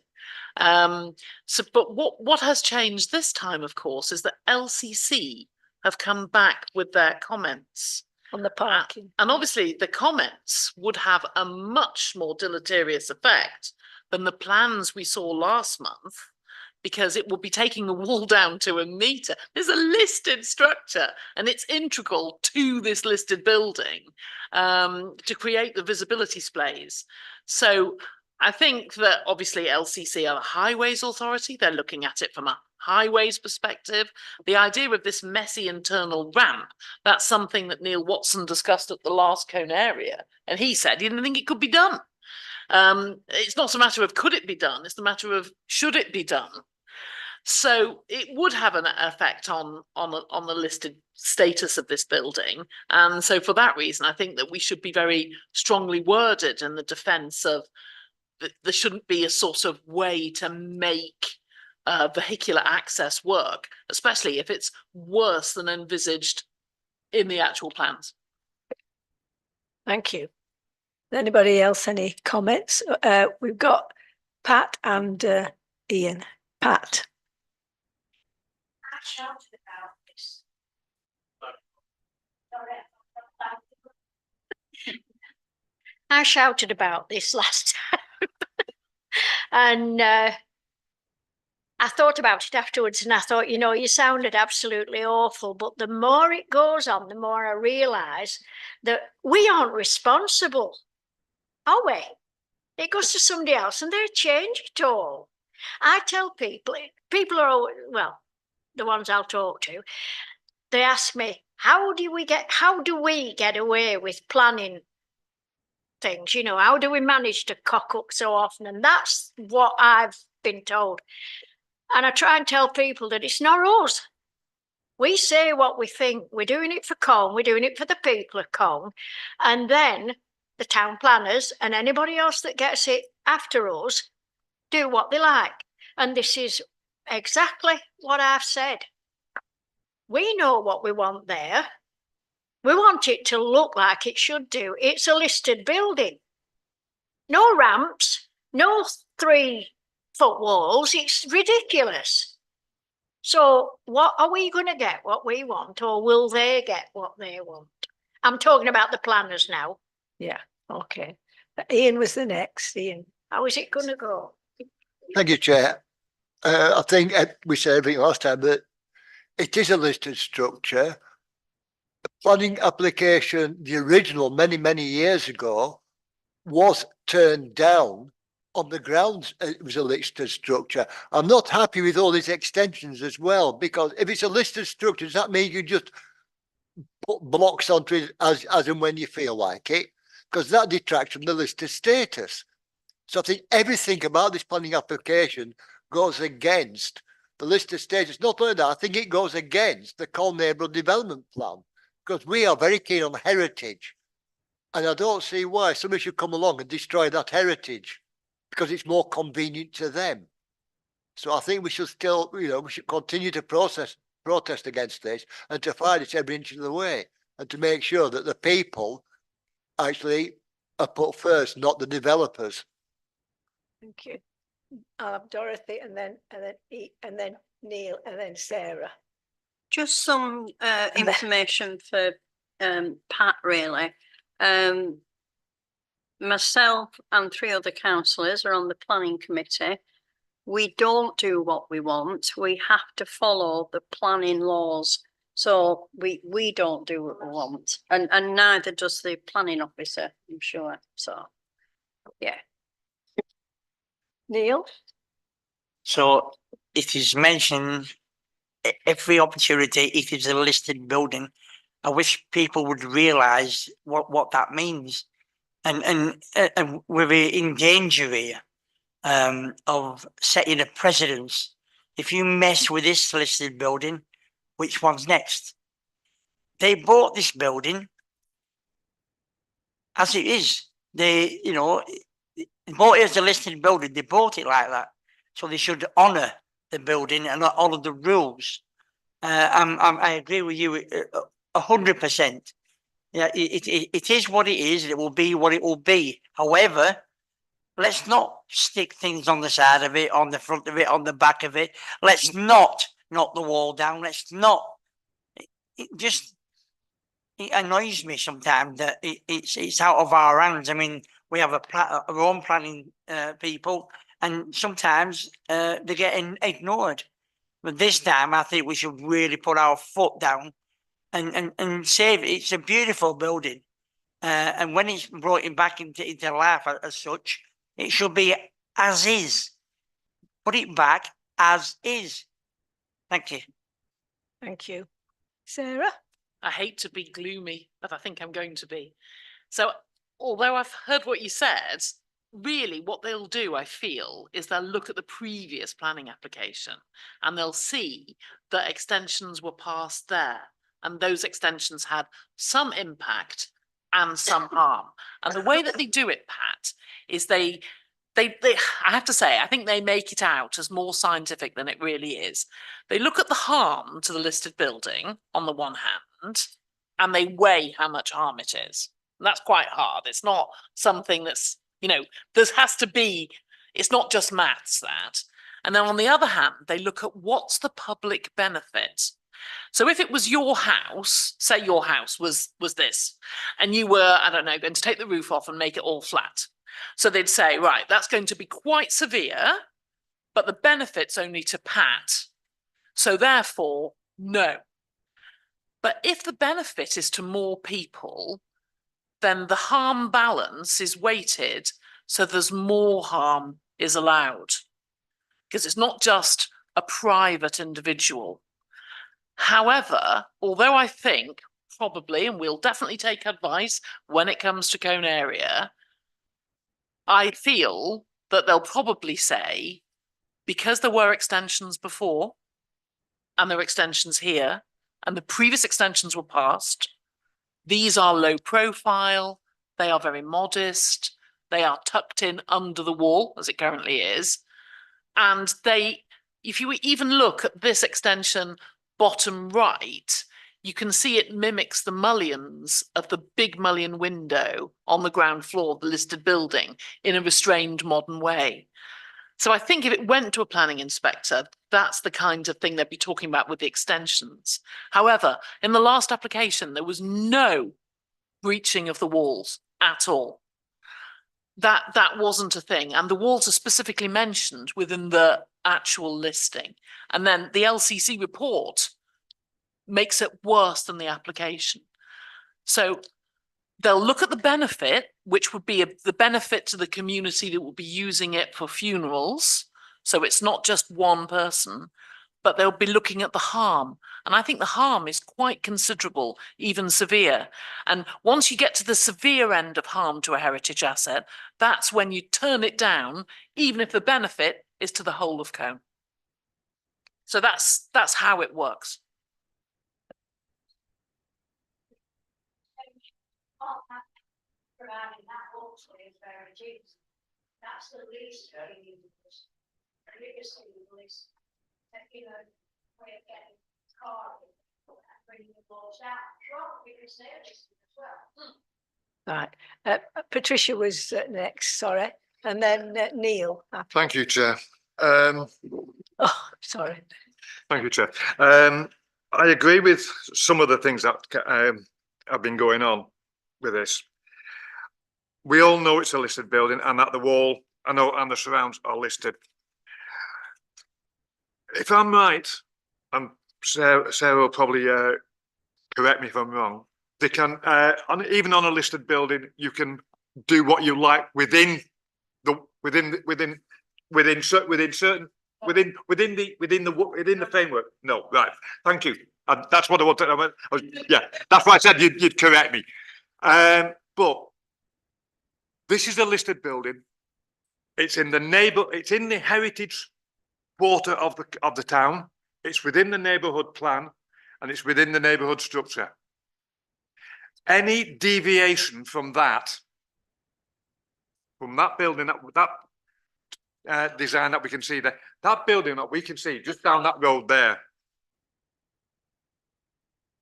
But what has changed this time, of course, is that LCC have come back with their comments. On the parking. And obviously the comments would have a much more deleterious effect than the plans we saw last month, because it would be taking the wall down to a metre. There's a listed structure and it's integral to this listed building to create the visibility displays. So I think that obviously LCC are the Highways Authority. They're looking at it from a highways perspective. The idea of this messy internal ramp, that's something that Neil Watson discussed at the last Cone area. And he said he didn't think it could be done. It's not a matter of could it be done, it's the matter of should it be done. So it would have an effect on the listed status of this building. And so for that reason, I think that we should be very strongly worded in the defence of that there shouldn't be a sort of way to make vehicular access work, especially if it's worse than envisaged in the actual plans. Thank you. Anybody else, any comments? We've got Pat and Ian. Pat. I shouted about this. I shouted about this last time. And I thought about it afterwards and I thought, you know, you sounded absolutely awful. But the more it goes on, the more I realise that we aren't responsible, are we? It goes to somebody else and they change it all. I tell people, people are always, well, the ones I'll talk to, they ask me, how do we get away with planning things? You know, how do we manage to cock up so often? And that's what I've been told. And I try and tell people that it's not us. We say what we think. We're doing it for Colne. We're doing it for the people of Colne. And then the town planners and anybody else that gets it after us do what they like. And this is exactly what I've said. We know what we want there. We want it to look like it should do. It's a listed building. No ramps, no 3-foot walls. It's ridiculous. So what are we going to get what we want, or will they get what they want? I'm talking about the planners now. Yeah, okay. Ian was the next. Ian, how is it going to go? Thank you, Chair. I think we said everything last time, that it is a listed structure. The planning application, the original many years ago, was turned down on the grounds it was a listed structure. I'm not happy with all these extensions as well, because if it's a listed structure, does that mean you just put blocks onto it as and when you feel like it? Because that detracts from the listed status. So I think everything about this planning application goes against the listed status. Not only that, I think it goes against the Colne Neighbourhood Development Plan, because we are very keen on heritage. And I don't see why somebody should come along and destroy that heritage, because it's more convenient to them. So I think we should still, you know, we should continue to protest against this and to fight it every inch of the way, and to make sure that the people actually are put first, not the developers. thank you. Dorothy, and then Neil, and then Sarah. Just some information for Pat, really. Myself and 3 other councillors are on the planning committee. We don't do what we want. We have to follow the planning laws. So we don't do what we want. And neither does the planning officer, I'm sure. So, yeah. Neil? So it is mentioned every opportunity, it is a listed building. I wish people would realise what that means. And we're in danger here of setting a precedence. If you mess with this listed building, which one's next? They bought this building as it is. They, you know, bought it as a listed building. They bought it like that. So they should honour the building and honour the rules. I agree with you 100%. Yeah, it is what it is. It will be what it will be. However, let's not stick things on the side of it, on the front of it, on the back of it. Let's not knock the wall down. Let's not. It annoys me sometimes that it's out of our hands. I mean, we have our own planning people, and sometimes they're getting ignored. But this time, I think we should really put our foot down and save it. It's a beautiful building, and when it's brought back into life as such, it should be as is. Put it back as is. Thank you. Thank you. Sarah? I hate to be gloomy, but I think I'm going to be. So, although I've heard what you said, really what they'll do, I feel, is they'll look at the previous planning application and they'll see that extensions were passed there. And those extensions had some impact and some harm. And the way that they do it, Pat, is they I have to say, I think they make it out as more scientific than it really is. They look at the harm to the listed building on the one hand, and they weigh how much harm it is. And that's quite hard. It's not something that's, you know, there has to be, it's not just maths that. And then on the other hand, they look at what's the public benefit. So if it was your house, say your house was this, and you were, I don't know, going to take the roof off and make it all flat. So they'd say, right, that's going to be quite severe but the benefit's only to Pat. So therefore, no. But if the benefit is to more people, then the harm balance is weighted so there's more harm is allowed. Because it's not just a private individual. However, although I think probably, and we'll definitely take advice when it comes to Cone Area, I feel that they'll probably say, because there were extensions before, and there are extensions here, and the previous extensions were passed, these are low profile, they are very modest, they are tucked in under the wall, as it currently is, and they, if you even look at this extension bottom right, you can see it mimics the mullions of the big mullion window on the ground floor of the listed building in a restrained modern way. So I think if it went to a planning inspector, that's the kind of thing they'd be talking about with the extensions. However, in the last application, there was no breaching of the walls at all. That wasn't a thing. And the walls are specifically mentioned within the actual listing. And then the LCC report makes it worse than the application. So they'll look at the benefit, which would be the benefit to the community that will be using it for funerals. So it's not just one person, but they'll be looking at the harm. And I think the harm is quite considerable, even severe. And once you get to the severe end of harm to a heritage asset, that's when you turn it down, even if the benefit is to the whole of Cone. So that's how it works. Providing that also is very reduced. That's the least least, you know, way of getting car and bringing the balls out, because they're listed as well. Right. Patricia was next, sorry. And then Neil. after. Thank you, Chair. Oh, sorry. Thank you, Chair. I agree with some of the things that have been going on with this. We all know it's a listed building and that the wall, I know, and the surrounds are listed. If I'm right, and Sarah will probably correct me if I'm wrong, they can, even on a listed building, you can do what you like within the framework. No, right. Thank you. And that's what I wanted. Yeah, that's why I said you'd correct me. But this is a listed building. It's in the heritage quarter of the town. It's within the neighbourhood plan and it's within the neighbourhood structure. Any deviation from that building, that design that we can see there, that building that we can see just down that road there,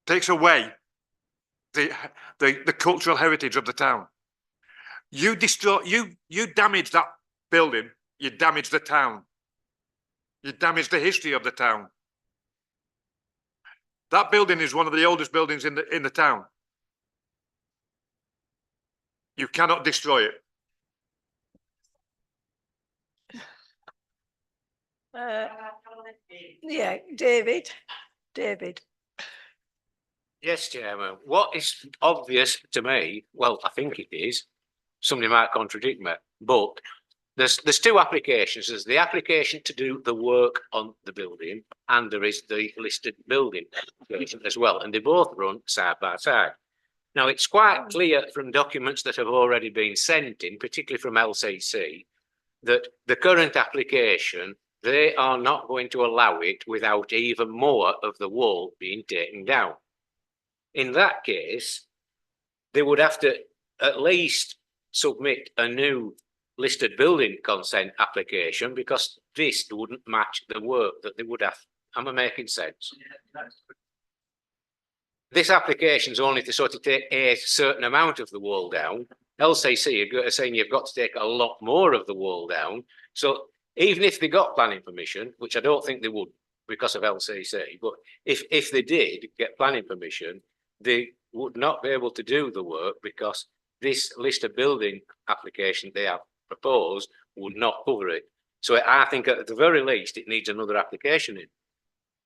takes away the cultural heritage of the town. You damage that building, you damage the town. You damage the history of the town. That building is one of the oldest buildings in the town. You cannot destroy it. Yeah, David. Yes, Chairman. What is obvious to me, well, I think it is, somebody might contradict me, but there's two applications. There's the application to do the work on the building, and there is the listed building application as well, and they both run side by side. Now, it's quite clear from documents that have already been sent in, particularly from LCC, that the current application, they are not going to allow it without even more of the wall being taken down. In that case, they would have to at least submit a new listed building consent application, because this wouldn't match the work that they would have. Am I making sense? This application is only to sort of take a certain amount of the wall down. LCC are saying you've got to take a lot more of the wall down. So even if they got planning permission, which I don't think they would because of LCC, but if they did get planning permission, they would not be able to do the work because this listed building application they have proposed would not cover it. So I think at the very least, it needs another application in.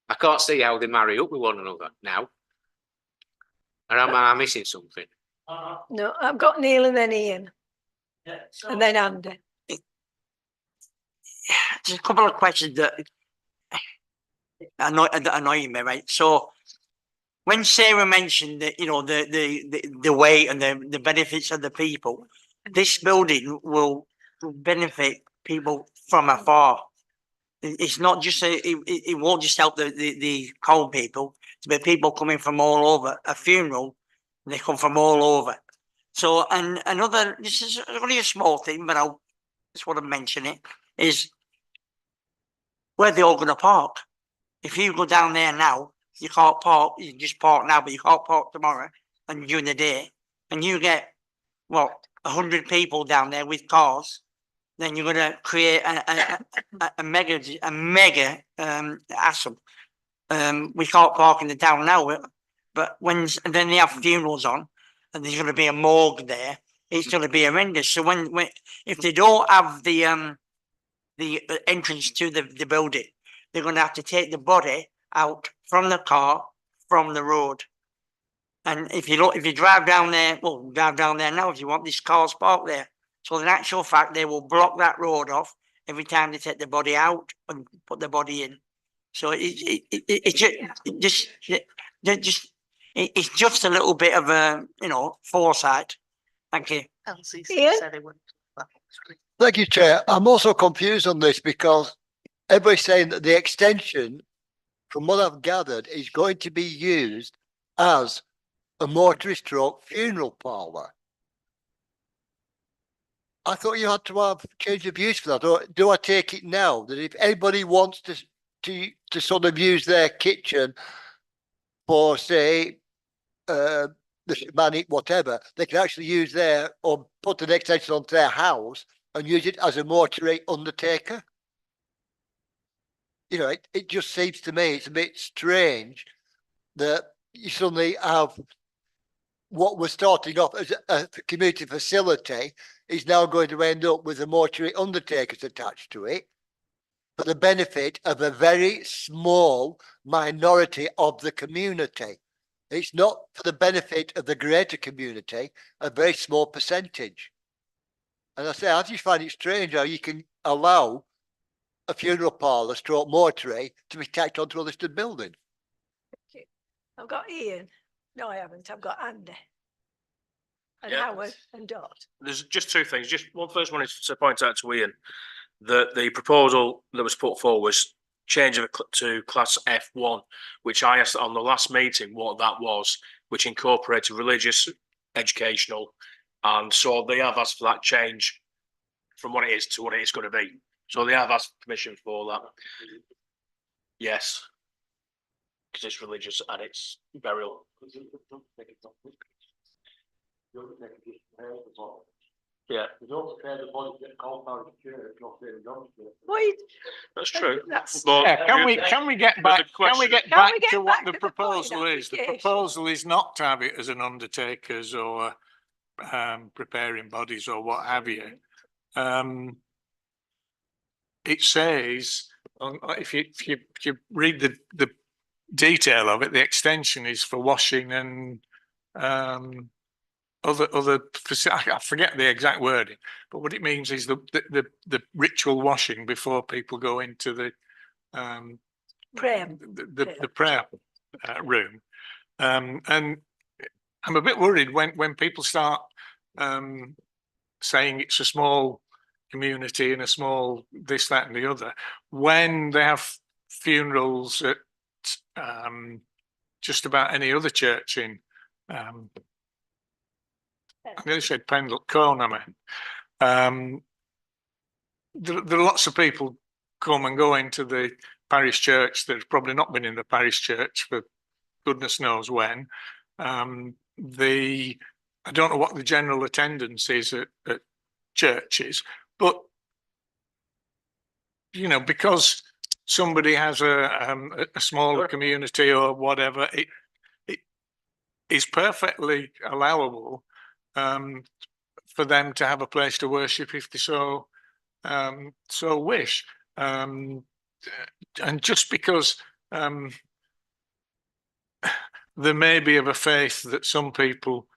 I can't see how they marry up with one another now. Or am I missing something? No, I've got Neil and then Ian and then Andy. There's a couple of questions that annoy me, right? So when Sarah mentioned that, you know, the weight and the benefits of the people, this building will benefit people from afar. It's not just it won't just help the cold people. There'll be people coming from all over. A funeral, they come from all over. So, and another, this is only a small thing, but I just want to mention it, is where they all going to park. If you go down there now, you can't park, you can just park now, but you can't park tomorrow and during the day. And you get, what, 100 people down there with cars, then you're going to create a mega hassle. We can't park in the town now, but then they have funerals on, and there's going to be a morgue there. It's going to be horrendous. So when if they don't have the entrance to the building, they're going to have to take the body out from the car, from the road. And if you drive down there, well, drive down there now if you want. These cars parked there. So in actual fact, they will block that road off every time they take the body out and put the body in. So it's just a little bit of a, you know, foresight. Thank you. Ian? Thank you, Chair. I'm also confused on this because everybody's saying that the extension, from what I've gathered, is going to be used as a mortuary stroke funeral parlour. I thought you had to have change of use for that. Or do I take it now that if anybody wants to sort of use their kitchen for, say, the shamanic whatever, they can actually use their, or put an extension onto their house and use it as a mortuary undertaker? You know, it just seems to me it's a bit strange that you suddenly have what was starting off as a community facility is now going to end up with the mortuary undertakers attached to it for the benefit of a very small minority of the community. It's not for the benefit of the greater community, a very small percentage. And I say, I just find it strange how you can allow a funeral parlour stroke mortuary to be tacked onto a listed building. I've got Ian. No, I haven't. I've got Andy. And Yeah. Howard and Dot. There's just two things. Just one first one is to point out to Ian that the proposal that was put forward was change of to class F1, which I asked on the last meeting what that was, which incorporated religious, educational, and so they have asked for that change from what it is to what it is going to be. So they have asked permission for that. Yes, because it's religious and it's burial. Yeah, Wait, that's true. That's, But Yeah, can we get back to what the to the point, proposal is? The application. proposal is not to have it as an undertakers or preparing bodies or what have you. It says, if you read the detail of it, the extension is for washing and other I forget the exact wording, but what it means is the ritual washing before people go into the prayer. the prayer room. And I'm a bit worried when people start saying it's a small community and a small this, that and the other, when they have funerals at just about any other church in I nearly said Pendle Cone, I mean. There are lots of people come and go into the parish church that have probably not been in the parish church for goodness knows when. I don't know what the general attendance is at churches, but you know, because somebody has a smaller community or whatever, it is perfectly allowable for them to have a place to worship if they so so wish. And just because there may be of a faith that some people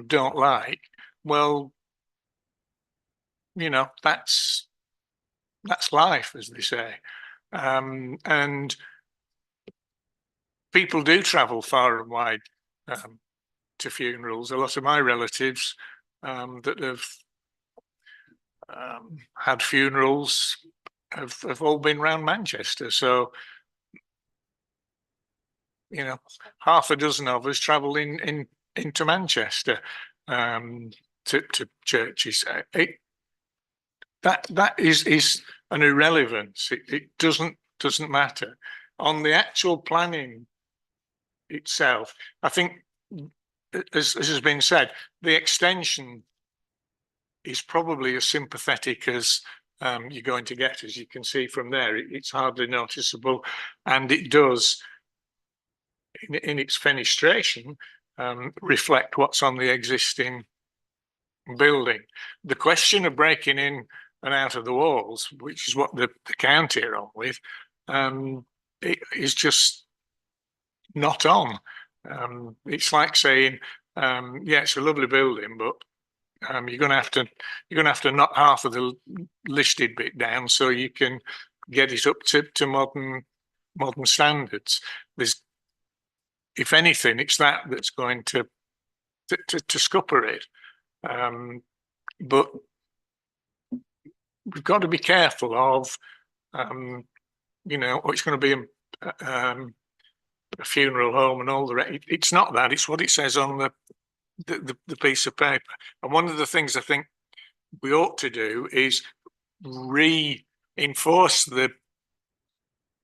don't like, well, you know, that's life, as they say. And people do travel far and wide to funerals. A lot of my relatives that have had funerals have all been round Manchester. So, you know, half a dozen of us travel into Manchester to churches. That is an irrelevance. It doesn't matter. On the actual planning itself, I think, as has been said, the extension is probably as sympathetic as you're going to get. As you can see from there, it's hardly noticeable, and it does, in its fenestration, reflect what's on the existing building. The question of breaking in and out of the walls, which is what the county are on with, it is just not on. It's like saying, yeah, it's a lovely building, but you're going to have to knock half of the listed bit down so you can get it up to modern standards. There's, if anything, it's that's going to scupper it. But we've got to be careful of, you know, it's going to be a funeral home and all the rest. It's not that. It's what it says on the piece of paper. And one of the things I think we ought to do is reinforce the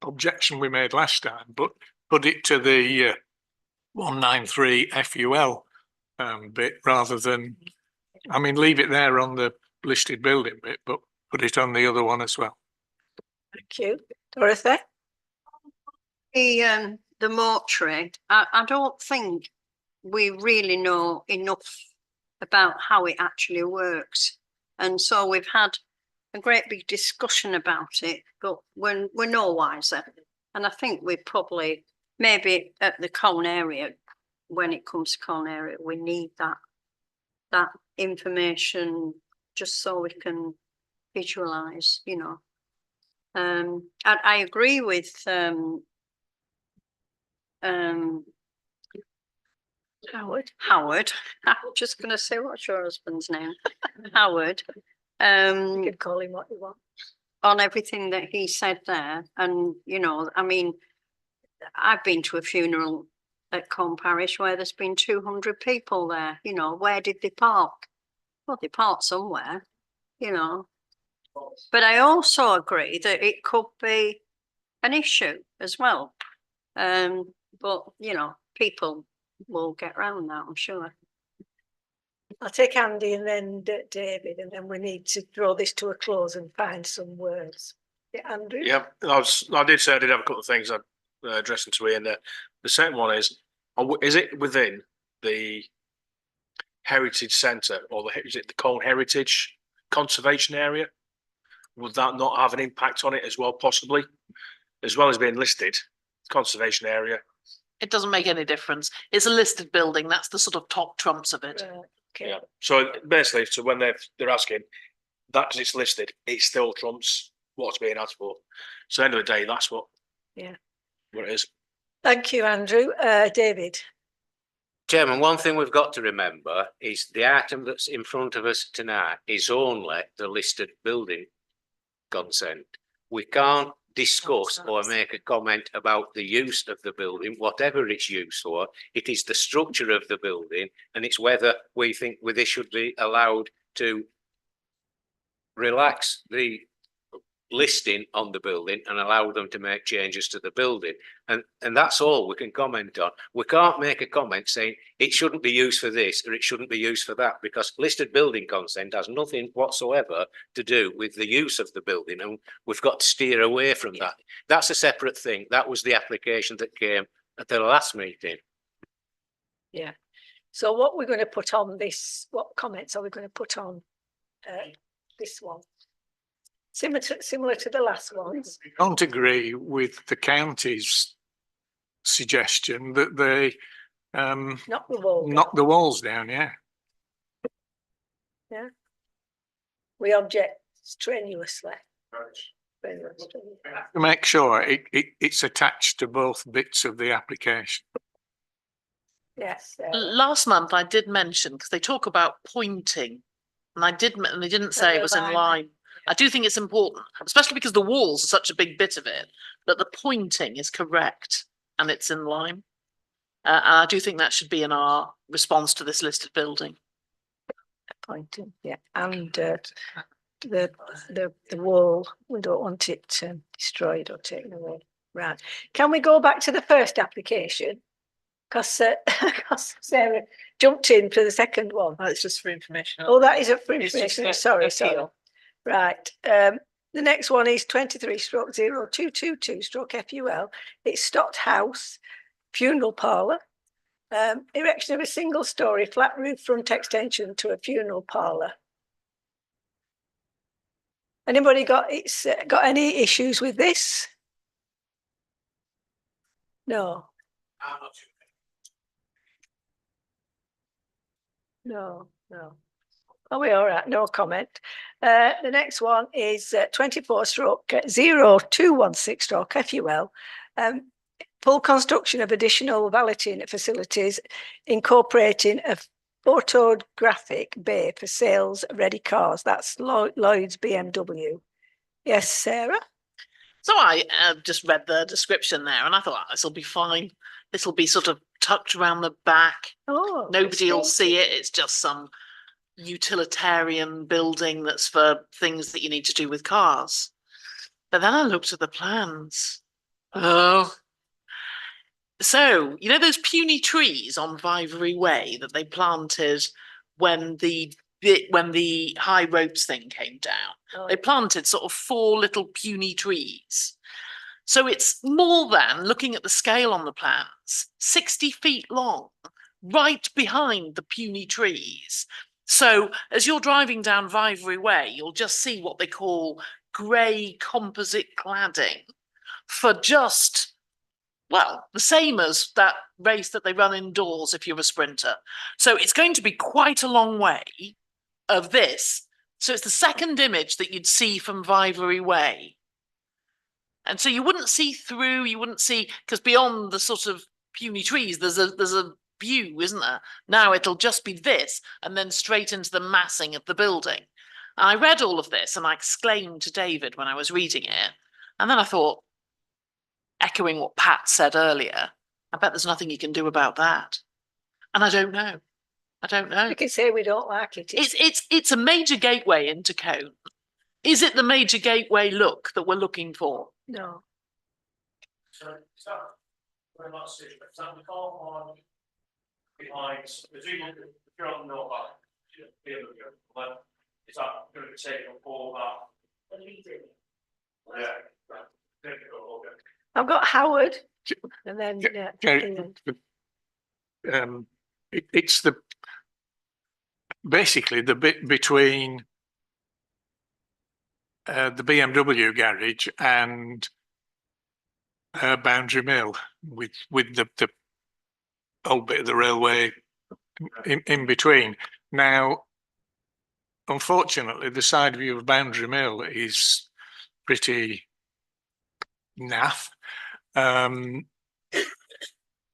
objection we made last time, but put it to the 193 FUL bit rather than, I mean, leave it there on the listed building bit, but put it on the other one as well. Thank you. Dorothy? The mortuary, I don't think we really know enough about how it actually works. And so we've had a great big discussion about it, but we're no wiser. And I think we probably, maybe at the Colne area, when it comes to Colne area, we need that information just so we can visualize, you know. I agree with Howard. I'm just going to say, what's your husband's name? Howard. You can call him what you want. On everything that he said there. And, you know, I mean, I've been to a funeral at Colne Parish where there's been 200 people there. You know, where did they park? Well, they parked somewhere, you know. But I also agree that it could be an issue as well. But, you know, people will get round that, I'm sure. I'll take Andy and then David, and then we need to draw this to a close and find some words. Yeah, Andrew? Yeah, I did say I did have a couple of things I'd address to Ian there. The second one is it within the Heritage Centre or is it the Colne Heritage Conservation Area? Would that not have an impact on it as well, possibly? As well as being listed, conservation area. It doesn't make any difference. It's a listed building. That's the sort of top trumps of it. Okay. Yeah. So basically, so when they're asking that because it's listed, it still trumps what's being asked for. So at the end of the day, that's what it is. Thank you, Andrew. David? Chairman, one thing we've got to remember is the item that's in front of us tonight is only the listed building consent. We can't discuss or make a comment about the use of the building, whatever its use for. It is the structure of the building, and it's whether we think this should be allowed to relax the listing on the building and allow them to make changes to the building. And that's all we can comment on. We can't make a comment saying it shouldn't be used for this or it shouldn't be used for that, because listed building consent has nothing whatsoever to do with the use of the building, and we've got to steer away from that. That's a separate thing. That was the application that came at the last meeting. Yeah. So what we're going to put on this, what comments are we going to put on this one? similar to the last ones. Don't agree with the county's suggestion that they Knock the wall knock the walls down, yeah. down. Yeah. We object strenuously. To make sure it's attached to both bits of the application. Yes. Last month I did mention, because they talk about pointing, and and they didn't say it was in line. I do think it's important, especially because the walls are such a big bit of it, that the pointing is correct and it's in line. And I do think that should be in our response to this listed building. Pointing, yeah, and the wall, we don't want it destroyed or taken away. Right, can we go back to the first application? Because Sarah jumped in for the second one. That's just for information. Oh, that is it for It's just information. a Sorry. appeal. Right. The next one is 23/0222/FUL. It's Stott House Funeral Parlour. Erection of a single-storey flat roof front extension to a funeral parlour. Anybody got any issues with this? No. No. Are we all right? No comment. The next one is 24/0216/FUL. Full construction of additional valeting facilities incorporating a photographic bay for sales ready cars. That's Lloyd's BMW. Yes, Sarah? So I just read the description there and I thought, this will be fine. This will be sort of tucked around the back. Oh, Nobody will see it. It's just some utilitarian building that's for things that you need to do with cars. But then I looked at the plans. Oh. So, you know those puny trees on Vivery Way that they planted when the high ropes thing came down? Oh. They planted sort of 4 little puny trees. So it's more than, looking at the scale on the plans, 60 feet long, right behind the puny trees. So as you're driving down Vivery Way, you'll just see what they call grey composite cladding for just, well, the same as that race that they run indoors if you're a sprinter. So it's going to be quite a long way of this. So it's the second image that you'd see from Vivery Way. And so you wouldn't see through, you wouldn't see, because beyond the sort of puny trees, there's a view, isn't there? Now it'll just be this, and then straight into the massing of the building. And I read all of this and I exclaimed to David when I was reading it. And then I thought, echoing what Pat said earlier, I bet there's nothing you can do about that. And I don't know. We can say we don't like it. It's a major gateway into Cone. Is it the major gateway look that we're looking for? No. So is that very much is that the car on behind, presumably if you're on the north side, is that going to take all that? Yeah. I've got Howard and then It's basically the bit between the BMW garage and Boundary Mill with the old bit of the railway in between. Now, unfortunately, the side view of Boundary Mill is pretty naff.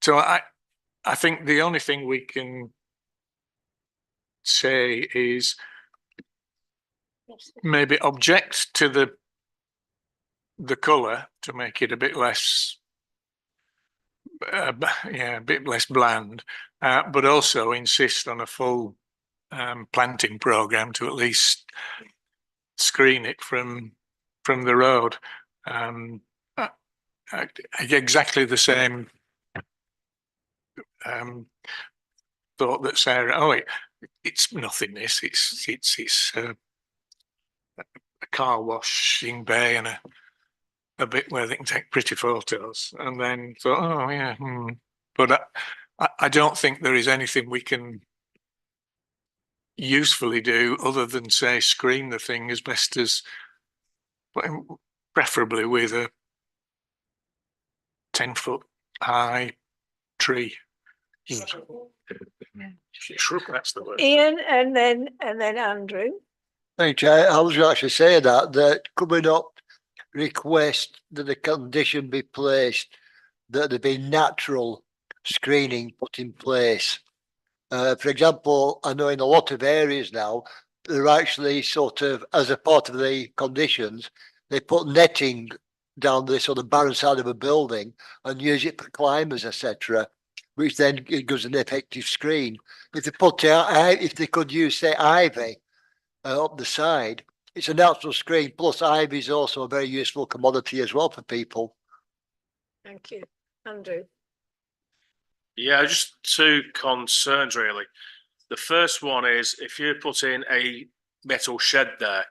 So I think the only thing we can say is maybe object to the colour to make it a bit less a bit less bland, but also insist on a full planting programme to at least screen it from the road. Exactly the same thought that Sarah. It's nothing. It's a car washing bay and a bit where they can take pretty photos. And then thought, but I don't think there is anything we can usefully do other than say screen the thing as best as but preferably with a 10-foot high tree. Shrub, that's the word. Ian and then Andrew. Thank you. I was going to actually say that could we not request that the condition be placed that there be natural screening put in place? For example, I know in a lot of areas now, they're actually sort of, as a part of the conditions, they put netting down the sort of barren side of a building and use it for climbers, etc., which then gives an effective screen. If they put out, if they could use, say, ivy up the side, it's a natural screen. Plus, ivy is also a very useful commodity as well for people. Thank you, Andrew. Yeah, just two concerns really. The first one is if you put in a metal shed there,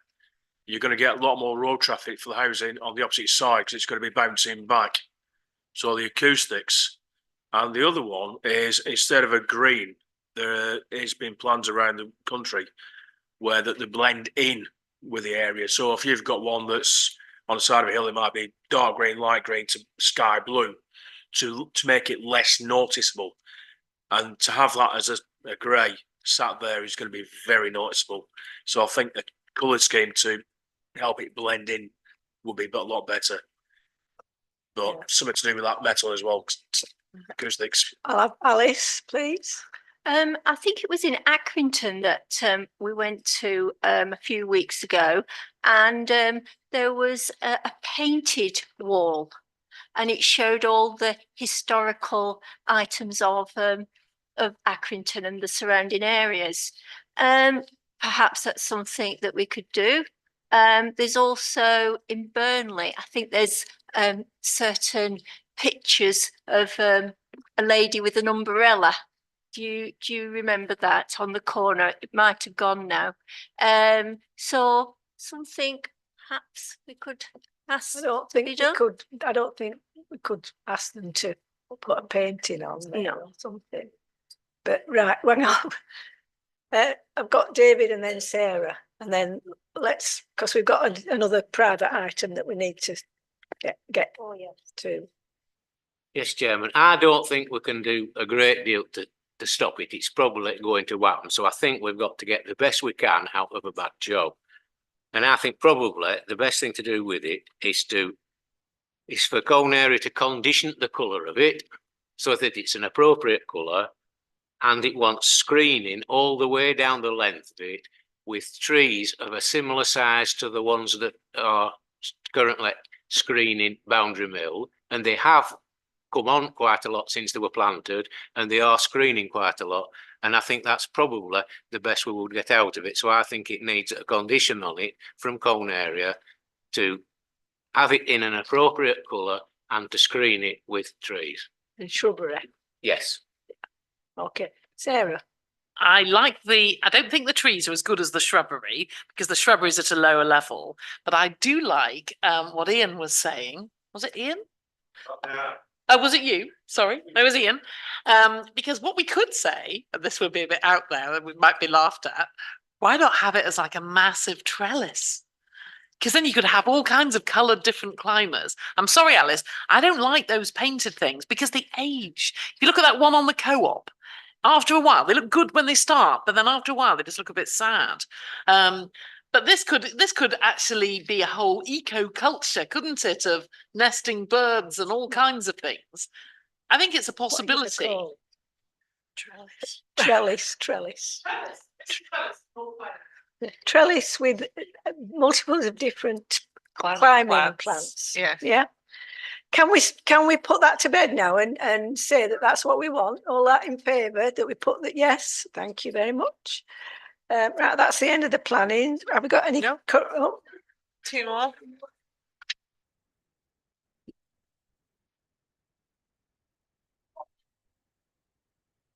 you're going to get a lot more road traffic for the housing on the opposite side because it's going to be bouncing back. So the acoustics. And the other one is instead of a green, there has been plans around the country where that they blend in with the area. So if you've got one that's on the side of a hill, it might be dark green, light green to sky blue to make it less noticeable. And to have that as a grey sat there is going to be very noticeable. So I think the colour scheme to help it blend in would be a lot better. But something to do with that metal as well, acoustics. I'll have Alice, please. I think it was in Accrington that we went to a few weeks ago, and there was a painted wall, and it showed all the historical items of Accrington and the surrounding areas. Perhaps that's something that we could do. There's also in Burnley, I think there's certain pictures of a lady with an umbrella. Do you remember that on the corner? It might have gone now. So something perhaps we could ask. I don't think we could ask them to put a painting on there or something. But right, hang on. I've got David and then Sarah, and then because we've got another private item that we need to get to. Yes, Chairman. I don't think we can do a great deal to stop it. It's probably going to happen. So I think we've got to get the best we can out of a bad job. And I think probably the best thing to do with it is for Colne area to condition the colour of it so that it's an appropriate colour, and it wants screening all the way down the length of it with trees of a similar size to the ones that are currently screening Boundary Mill, and they have come on quite a lot since they were planted, and they are screening quite a lot. And I think that's probably the best we would get out of it. So I think it needs a condition on it from Colne area to have it in an appropriate colour and to screen it with trees. And shrubbery. Yes. Okay, Sarah. I don't think the trees are as good as the shrubbery because the shrubbery is at a lower level, but I do like what Ian was saying. Was it Ian? Oh, was it you? Sorry, it was Ian. Because what we could say, and this would be a bit out there and we might be laughed at, why not have it as like a massive trellis? Because then you could have all kinds of coloured different climbers. I'm sorry, Alice, I don't like those painted things because they age. If you look at that one on the Co-op, after a while, they look good when they start, but then after a while, they just look a bit sad. But this could actually be a whole eco culture, couldn't it, of nesting birds and all kinds of things. I think it's a possibility. Trellis with multiples of different climbing plants. Yeah. Can we put that to bed now and say that that's what we want? All that in favour that we put that? Yes. Thank you very much. Right, that's the end of the planning. Have we got any? No. Two more.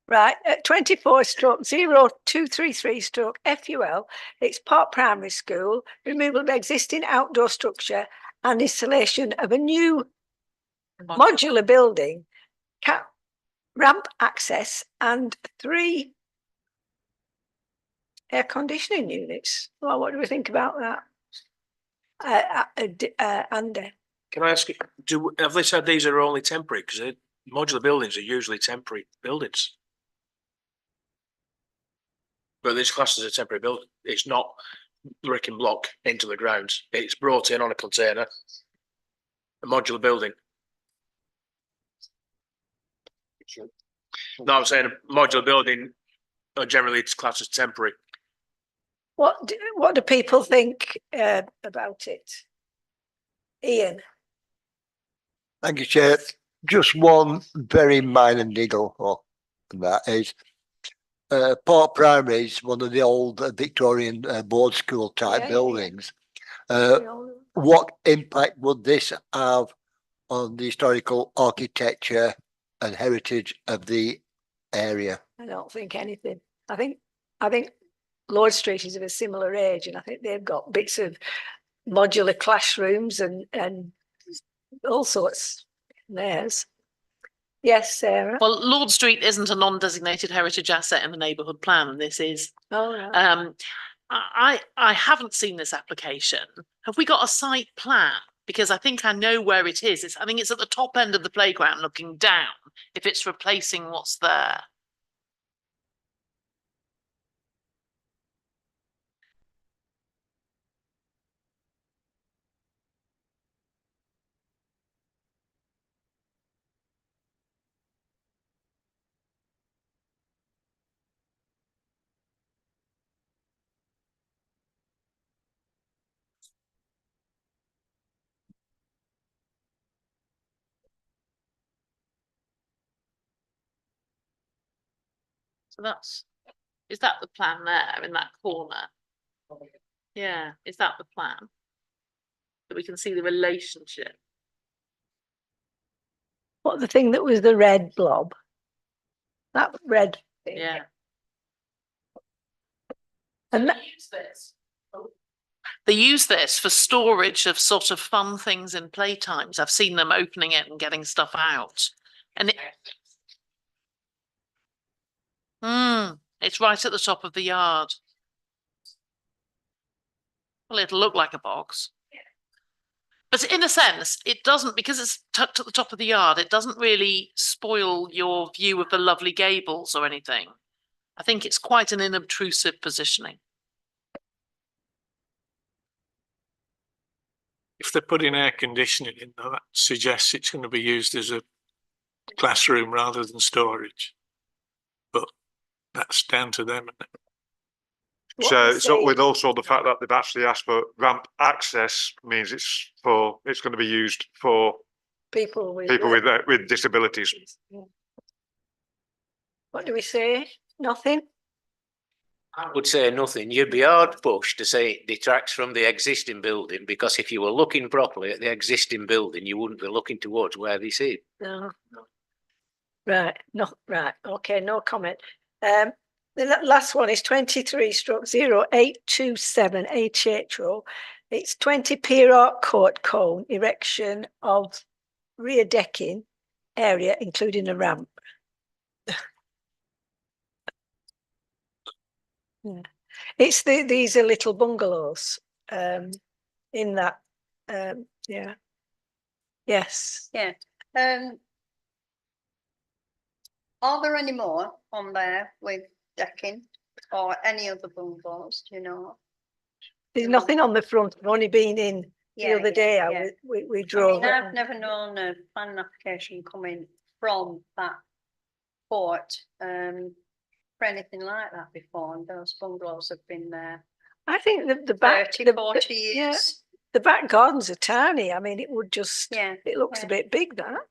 Right, at 24/0233/FUL, it's Park Primary School, removal of existing outdoor structure and installation of a new modular building, ramp access and 3 air conditioning units. Well, what do we think about that? Andy. Can I ask you, have they said these are only temporary? Because modular buildings are usually temporary buildings. But this class is a temporary building. It's not brick and block into the ground. It's brought in on a container. A modular building. No, I'm saying a modular building are generally it's classed as temporary. What do people think about it? Ian? Thank you, Chair. Just one very minor niggle, and that is Port Primary is one of the old Victorian board school type buildings. What impact would this have on the historical architecture and heritage of the area? I don't think anything. I think Lord Street is of a similar age, and I think they've got bits of modular classrooms and all sorts in theirs. Yes, Sarah. Well, Lord Street isn't a non-designated heritage asset in the neighbourhood plan, and this is. Oh, right. I haven't seen this application. Have we got a site plan? Because I think I know where it is. I think it's at the top end of the playground looking down, if it's replacing what's there. So is that the plan there in that corner? Yeah, is that the plan? That we can see the relationship. What, the thing that was the red blob? That red thing. Yeah. And they use this for storage of sort of fun things in playtimes. I've seen them opening it and getting stuff out. And it's right at the top of the yard. Well, it'll look like a box. But in a sense, it doesn't, because it's tucked at the top of the yard, it doesn't really spoil your view of the lovely gables or anything. I think it's quite an inobtrusive positioning. If they're putting air conditioning in, though, that suggests it's going to be used as a classroom rather than storage. But that's down to them. So with also the fact that they've actually asked for ramp access means it's going to be used for people with disabilities. What do we say? Nothing? I would say nothing. You'd be hard pushed to say it detracts from the existing building, because if you were looking properly at the existing building, you wouldn't be looking towards where this is. No. Right. No. Right. Okay. No comment. The last one is 23/0827 HH row. It's 20 Pier Arc Court cone erection of rear decking area, including a ramp. Yeah. It's these are little bungalows in that yeah. Yes. Yeah. Are there any more on there with decking or any other bungalows, do you know? There's nothing on the front. I've only been in the other day. We drove. I've never known a planning application coming from that court for anything like that before, and those bungalows have been there. I think the back 40 years. Yeah, the back gardens are tiny. I mean, it would just. Yeah. It looks a bit big, that.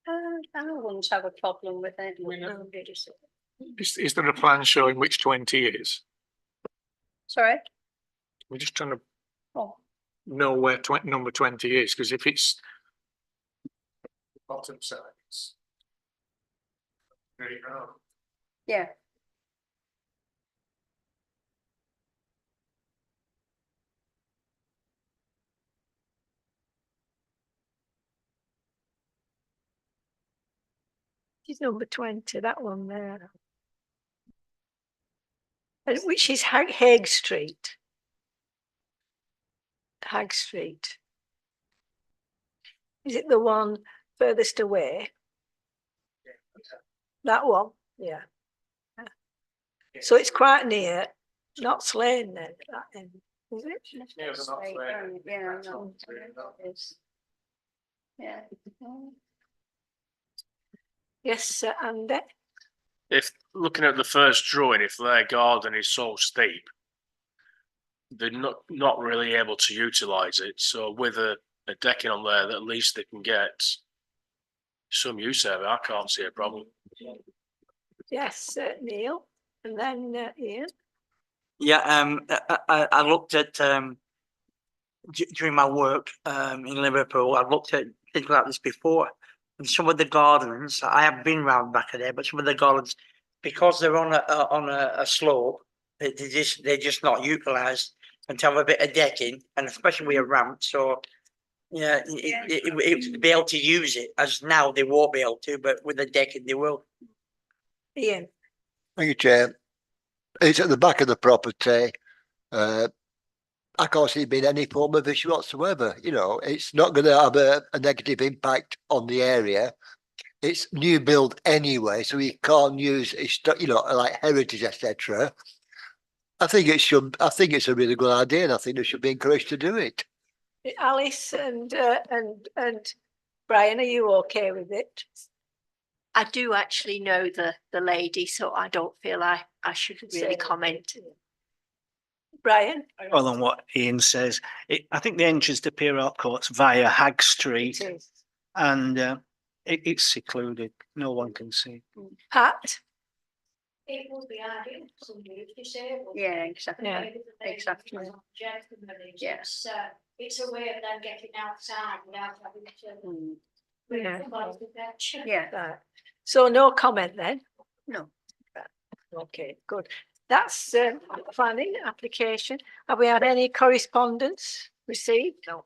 I wouldn't have a problem with it. Is there a plan showing which 20 is? Sorry? We're just trying to know where number 20 is, because if it's bottom side, yeah. It's number 20, that one there. Which is Hague Street. Hagg Street. Is it the one furthest away? That one, yeah. So it's quite near Knott's Lane then, that end, is it? Yeah, no, it's- yeah. Yes, Andy? If looking at the first drawing, if their garden is so steep, they're not really able to utilise it. So with a decking on there, that at least they can get some use out of it. I can't see a problem. Yes, Neil, and then Ian. Yeah, I looked at during my work in Liverpool. I've looked at things like this before, and some of the gardens I have been round back of there, but some of the gardens, because they're on a slope, they're just not utilised and to have a bit of decking, and especially with a ramp. So yeah, it to be able to use it, as now they won't be able to, but with the decking they will. Ian. Thank you, Chair. It's at the back of the property. I can't see it being any form of issue whatsoever. You know, it's not going to have a negative impact on the area. It's new build anyway, so you can't use it, you know, like heritage, etc. I think it should. I think it's a really good idea, and I think they should be encouraged to do it. Alice and Brian, are you okay with it? I do actually know the lady, so I don't feel I should really comment. Brian? Well, on what Ian says, I think the entrance to Peerhawk Court's via Hagg Street, and it's secluded. No one can see. Pat? It would be ideal for somebody who's disabled. Yeah, exactly. Yeah. Exactly. Yes. It's a way of them getting outside without having to. Yeah. Yeah. Right. So no comment then? No. Okay, good. That's planning application. Have we had any correspondence received? No.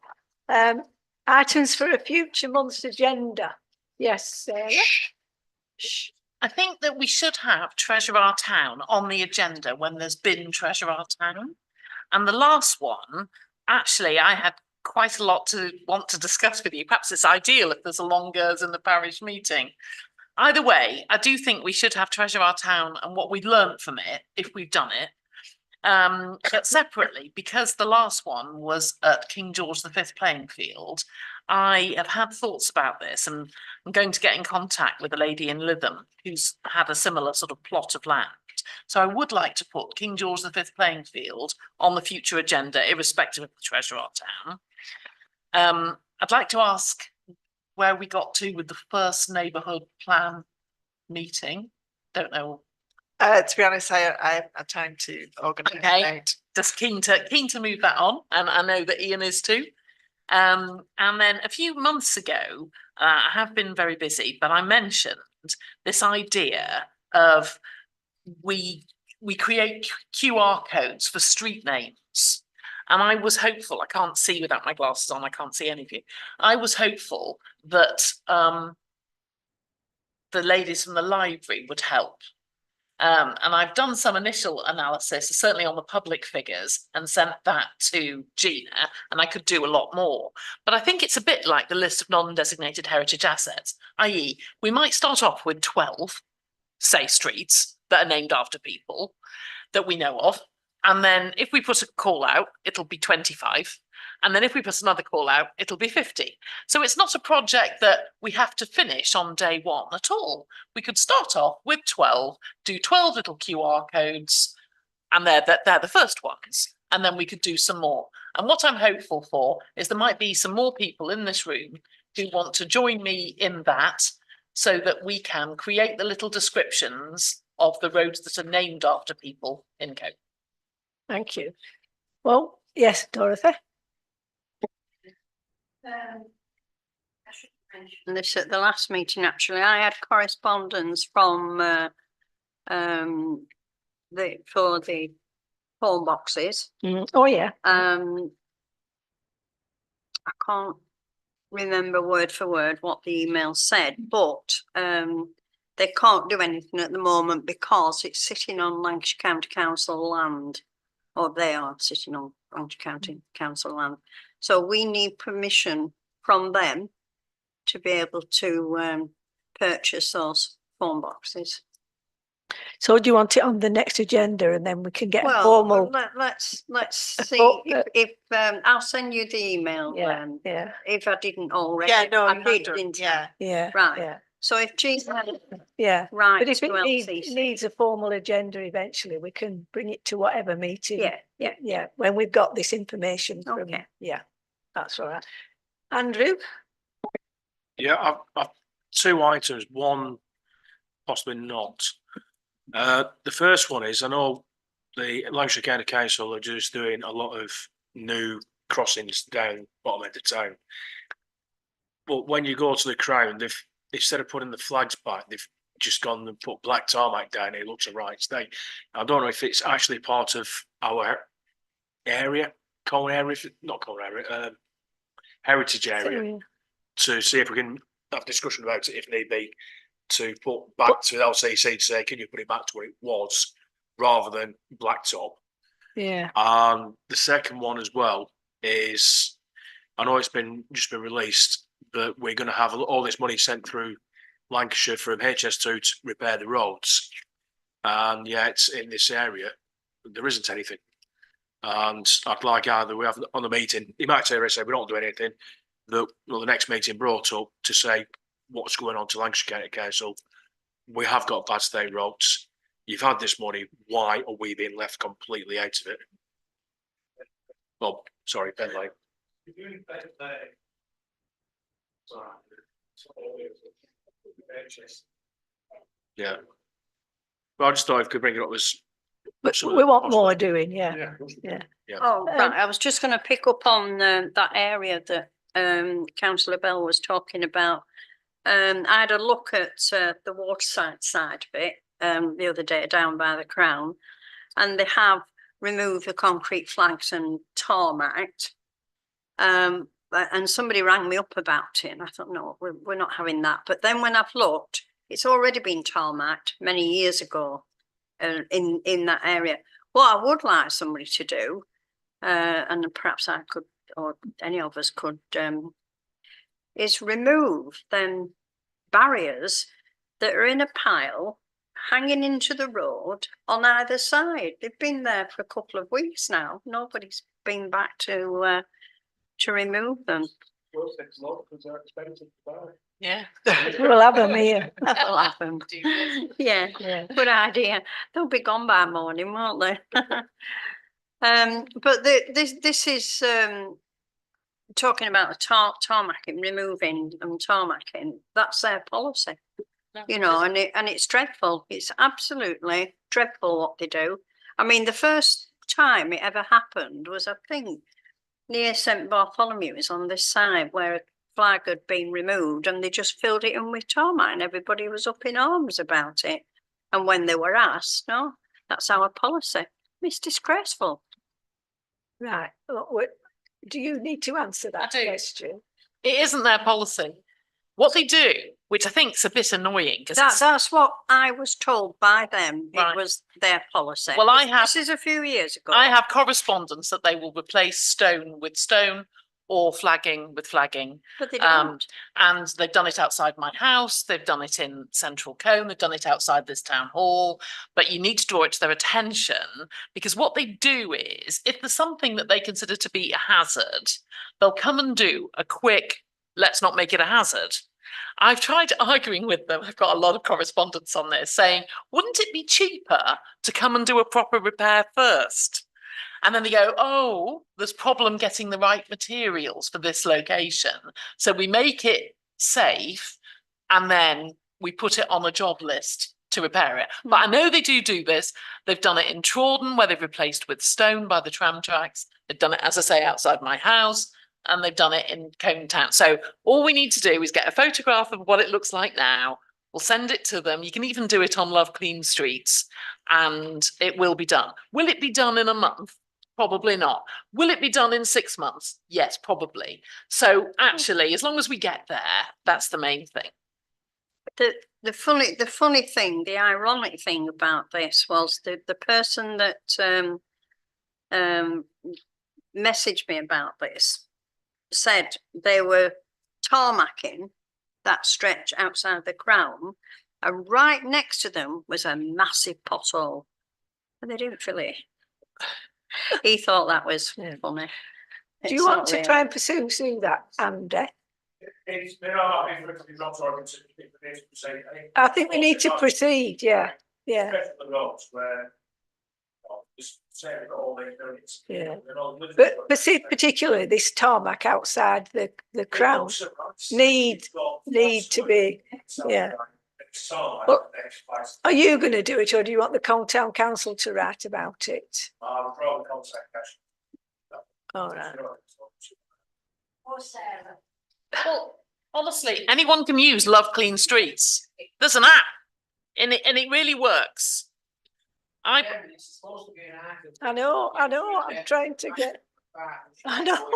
Items for a future month's agenda. Yes, Sarah? Shh. I think that we should have Treasure Our Town on the agenda when there's been Treasure Our Town. And the last one, actually, I had quite a lot to want to discuss with you. Perhaps it's ideal if there's a longers in the parish meeting. Either way, I do think we should have Treasure Our Town and what we've learned from it, if we've done it. But separately, because the last one was at King George V playing field, I have had thoughts about this, and I'm going to get in contact with a lady in Lytham who's had a similar sort of plot of land. So I would like to put King George V playing field on the future agenda, irrespective of the Treasure Our Town. I'd like to ask where we got to with the first neighbourhood plan meeting. Don't know. To be honest, I haven't had time to organise. Okay, just keen to move that on, and I know that Ian is too. And then a few months ago, I have been very busy, but I mentioned this idea of we create QR codes for street names. And I was hopeful, I can't see without my glasses on, I can't see any of you. I was hopeful that the ladies from the library would help. And I've done some initial analysis, certainly on the public figures, and sent that to Gina, and I could do a lot more. But I think it's a bit like the list of non-designated heritage assets, i.e. we might start off with 12, say, streets that are named after people that we know of. And then if we put a call out, it'll be 25. And then if we put another call out, it'll be 50. So it's not a project that we have to finish on day one at all. We could start off with 12, do 12 little QR codes, and they're the first ones. And then we could do some more. And what I'm hopeful for is there might be some more people in this room who want to join me in that, so that we can create the little descriptions of the roads that are named after people in Cope. Thank you. Well, yes, Dorothy. I should mention this at the last meeting. Actually, I had correspondence from for the phone boxes. Oh yeah. I can't remember word for word what the email said, but they can't do anything at the moment because it's sitting on Lancashire County Council land, or they are sitting on Lancashire County Council land. So we need permission from them to be able to purchase those phone boxes. So do you want it on the next agenda and then we can get a Well, formal? let's a see for- if I'll send you the email Yeah, then, yeah, if I didn't already. Yeah, no, I you did, have done, didn't I? yeah. yeah. Right. Yeah, So if Jean had yeah. right But if to it LCC. needs a formal agenda eventually, we can bring it to whatever meeting. Yeah. Yeah, when we've got this information from, Okay. yeah, that's all right. Andrew? Yeah, I've two items, one possibly not. The first one is, I know the Lancashire County Council are just doing a lot of new crossings down bottom end of town. But when you go to the Crown, they've instead of putting the flags back, they've just gone and put black tarmac down. It looks a right state. I don't know if it's actually part of our area, Colne area, not Colne area, heritage area, to see if we can have a discussion about it if need be, to put back to LCC to say, can you put it back to where it was rather than blacktop? Yeah. And the second one as well is, I know it's just been released, but we're going to have all this money sent through Lancashire from HS2 to repair the roads. And yet in this area, there isn't anything. And I'd like either we have on the meeting, you might say we don't do anything, the next meeting brought up to say what's going on to Lancashire County Council. We have got bad state roads. You've had this money. Why are we being left completely out of it? Well, sorry, Ben Lane. Yeah. Well, I just thought if we could bring it up as. But we want more doing, yeah. Oh, right, I was just going to pick up on that area that Councillor Bell was talking about. I had a look at the waterside side of it the other day down by the Crown, and they have removed the concrete flags and tarmacked. And somebody rang me up about it, and I thought, no, we're not having that. But then when I've looked, it's already been tarmacked many years ago in that area. What I would like somebody to do, and perhaps I could, or any of us could, is remove them barriers that are in a pile hanging into the road on either side. They've been there for a couple of weeks now. Nobody's been back to remove them. Yeah. We'll have them here. We'll have them. Yeah, good idea. They'll be gone by morning, won't they? But this is talking about the tarmacking, removing and tarmacking. That's their policy, you know, and it's dreadful. It's absolutely dreadful what they do. I mean, the first time it ever happened was, I think, near St Bartholomew's on this side where a flag had been removed, and they just filled it in with tarmac, and everybody was up in arms about it. And when they were asked, no, that's our policy. It's disgraceful. Right. Do you need to answer that question? It isn't their policy. What they do, which I think is a bit annoying, because That's what I was told by them. Right. It was their policy. Well, This is a few years ago. I have correspondence that they will replace stone with stone or flagging with flagging. But they don't. And they've done it outside my house. They've done it in Central Cone. They've done it outside this town hall. But you need to draw it to their attention, because what they do is, if there's something that they consider to be a hazard, they'll come and do a quick, let's not make it a hazard. I've tried arguing with them. I've got a lot of correspondence on this saying, wouldn't it be cheaper to come and do a proper repair first? And then they go, oh, there's problem getting the right materials for this location. So we make it safe and then we put it on a job list to repair it. But I know they do this. They've done it in Trawden, where they've replaced with stone by the tram tracks. They've done it, as I say, outside my house, and they've done it in Cone Town. So all we need to do is get a photograph of what it looks like now. We'll send it to them. You can even do it on Love Clean Streets, and it will be done. Will it be done in a month? Probably not. Will it be done in 6 months? Yes, probably. So actually, as long as we get there, that's the main thing. The funny thing, the ironic thing about this was the person that messaged me about this said they were tarmacking that stretch outside the Crown, and right next to them was a massive pothole, and they didn't fill it. He thought that was funny. Do you want to try and pursue that, Andy? I think we need to proceed, yeah. Yeah. But particularly this tarmac outside the Crown need to be, yeah. But are you going to do it, or do you want the Town Council to write about it? All right. Well, honestly, anyone can use Love Clean Streets. There's an app and it really works. I know, I'm trying to get, I know.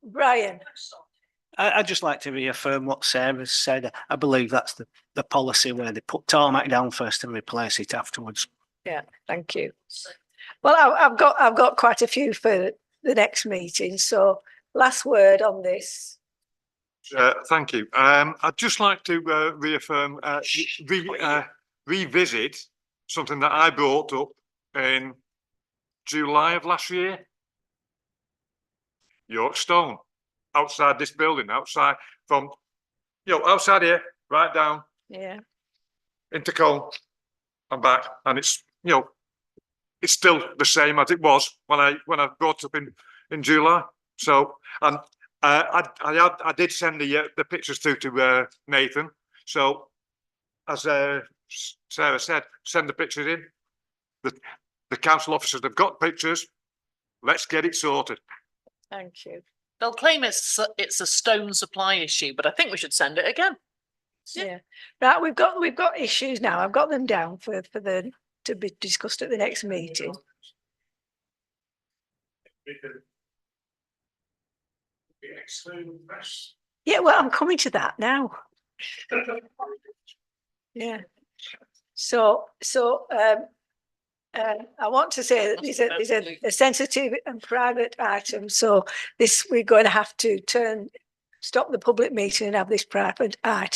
Brian. I'd just like to reaffirm what Sarah said. I believe that's the policy where they put tarmac down first and replace it afterwards. Yeah, thank you. Well, I've got quite a few for the next meeting. So last word on this. Thank you. I'd just like to reaffirm, revisit something that I brought up in July of last year. York Stone, outside this building, outside from, outside here, right down. Yeah. Into Colne and back, and it's, it's still the same as it was when I brought it up in July. So, and I did send the pictures through to Nathan. So, as Sarah said, send the pictures in. The council officers have got pictures. Let's get it sorted. Thank you. They'll claim it's a stone supply issue, but I think we should send it again. Yeah. Right. We've got issues now. I've got them down to be discussed at the next meeting. Yeah, well, I'm coming to that now. Yeah. So I want to say that these are a sensitive and private item. So we're going to have to stop the public meeting and have this private item.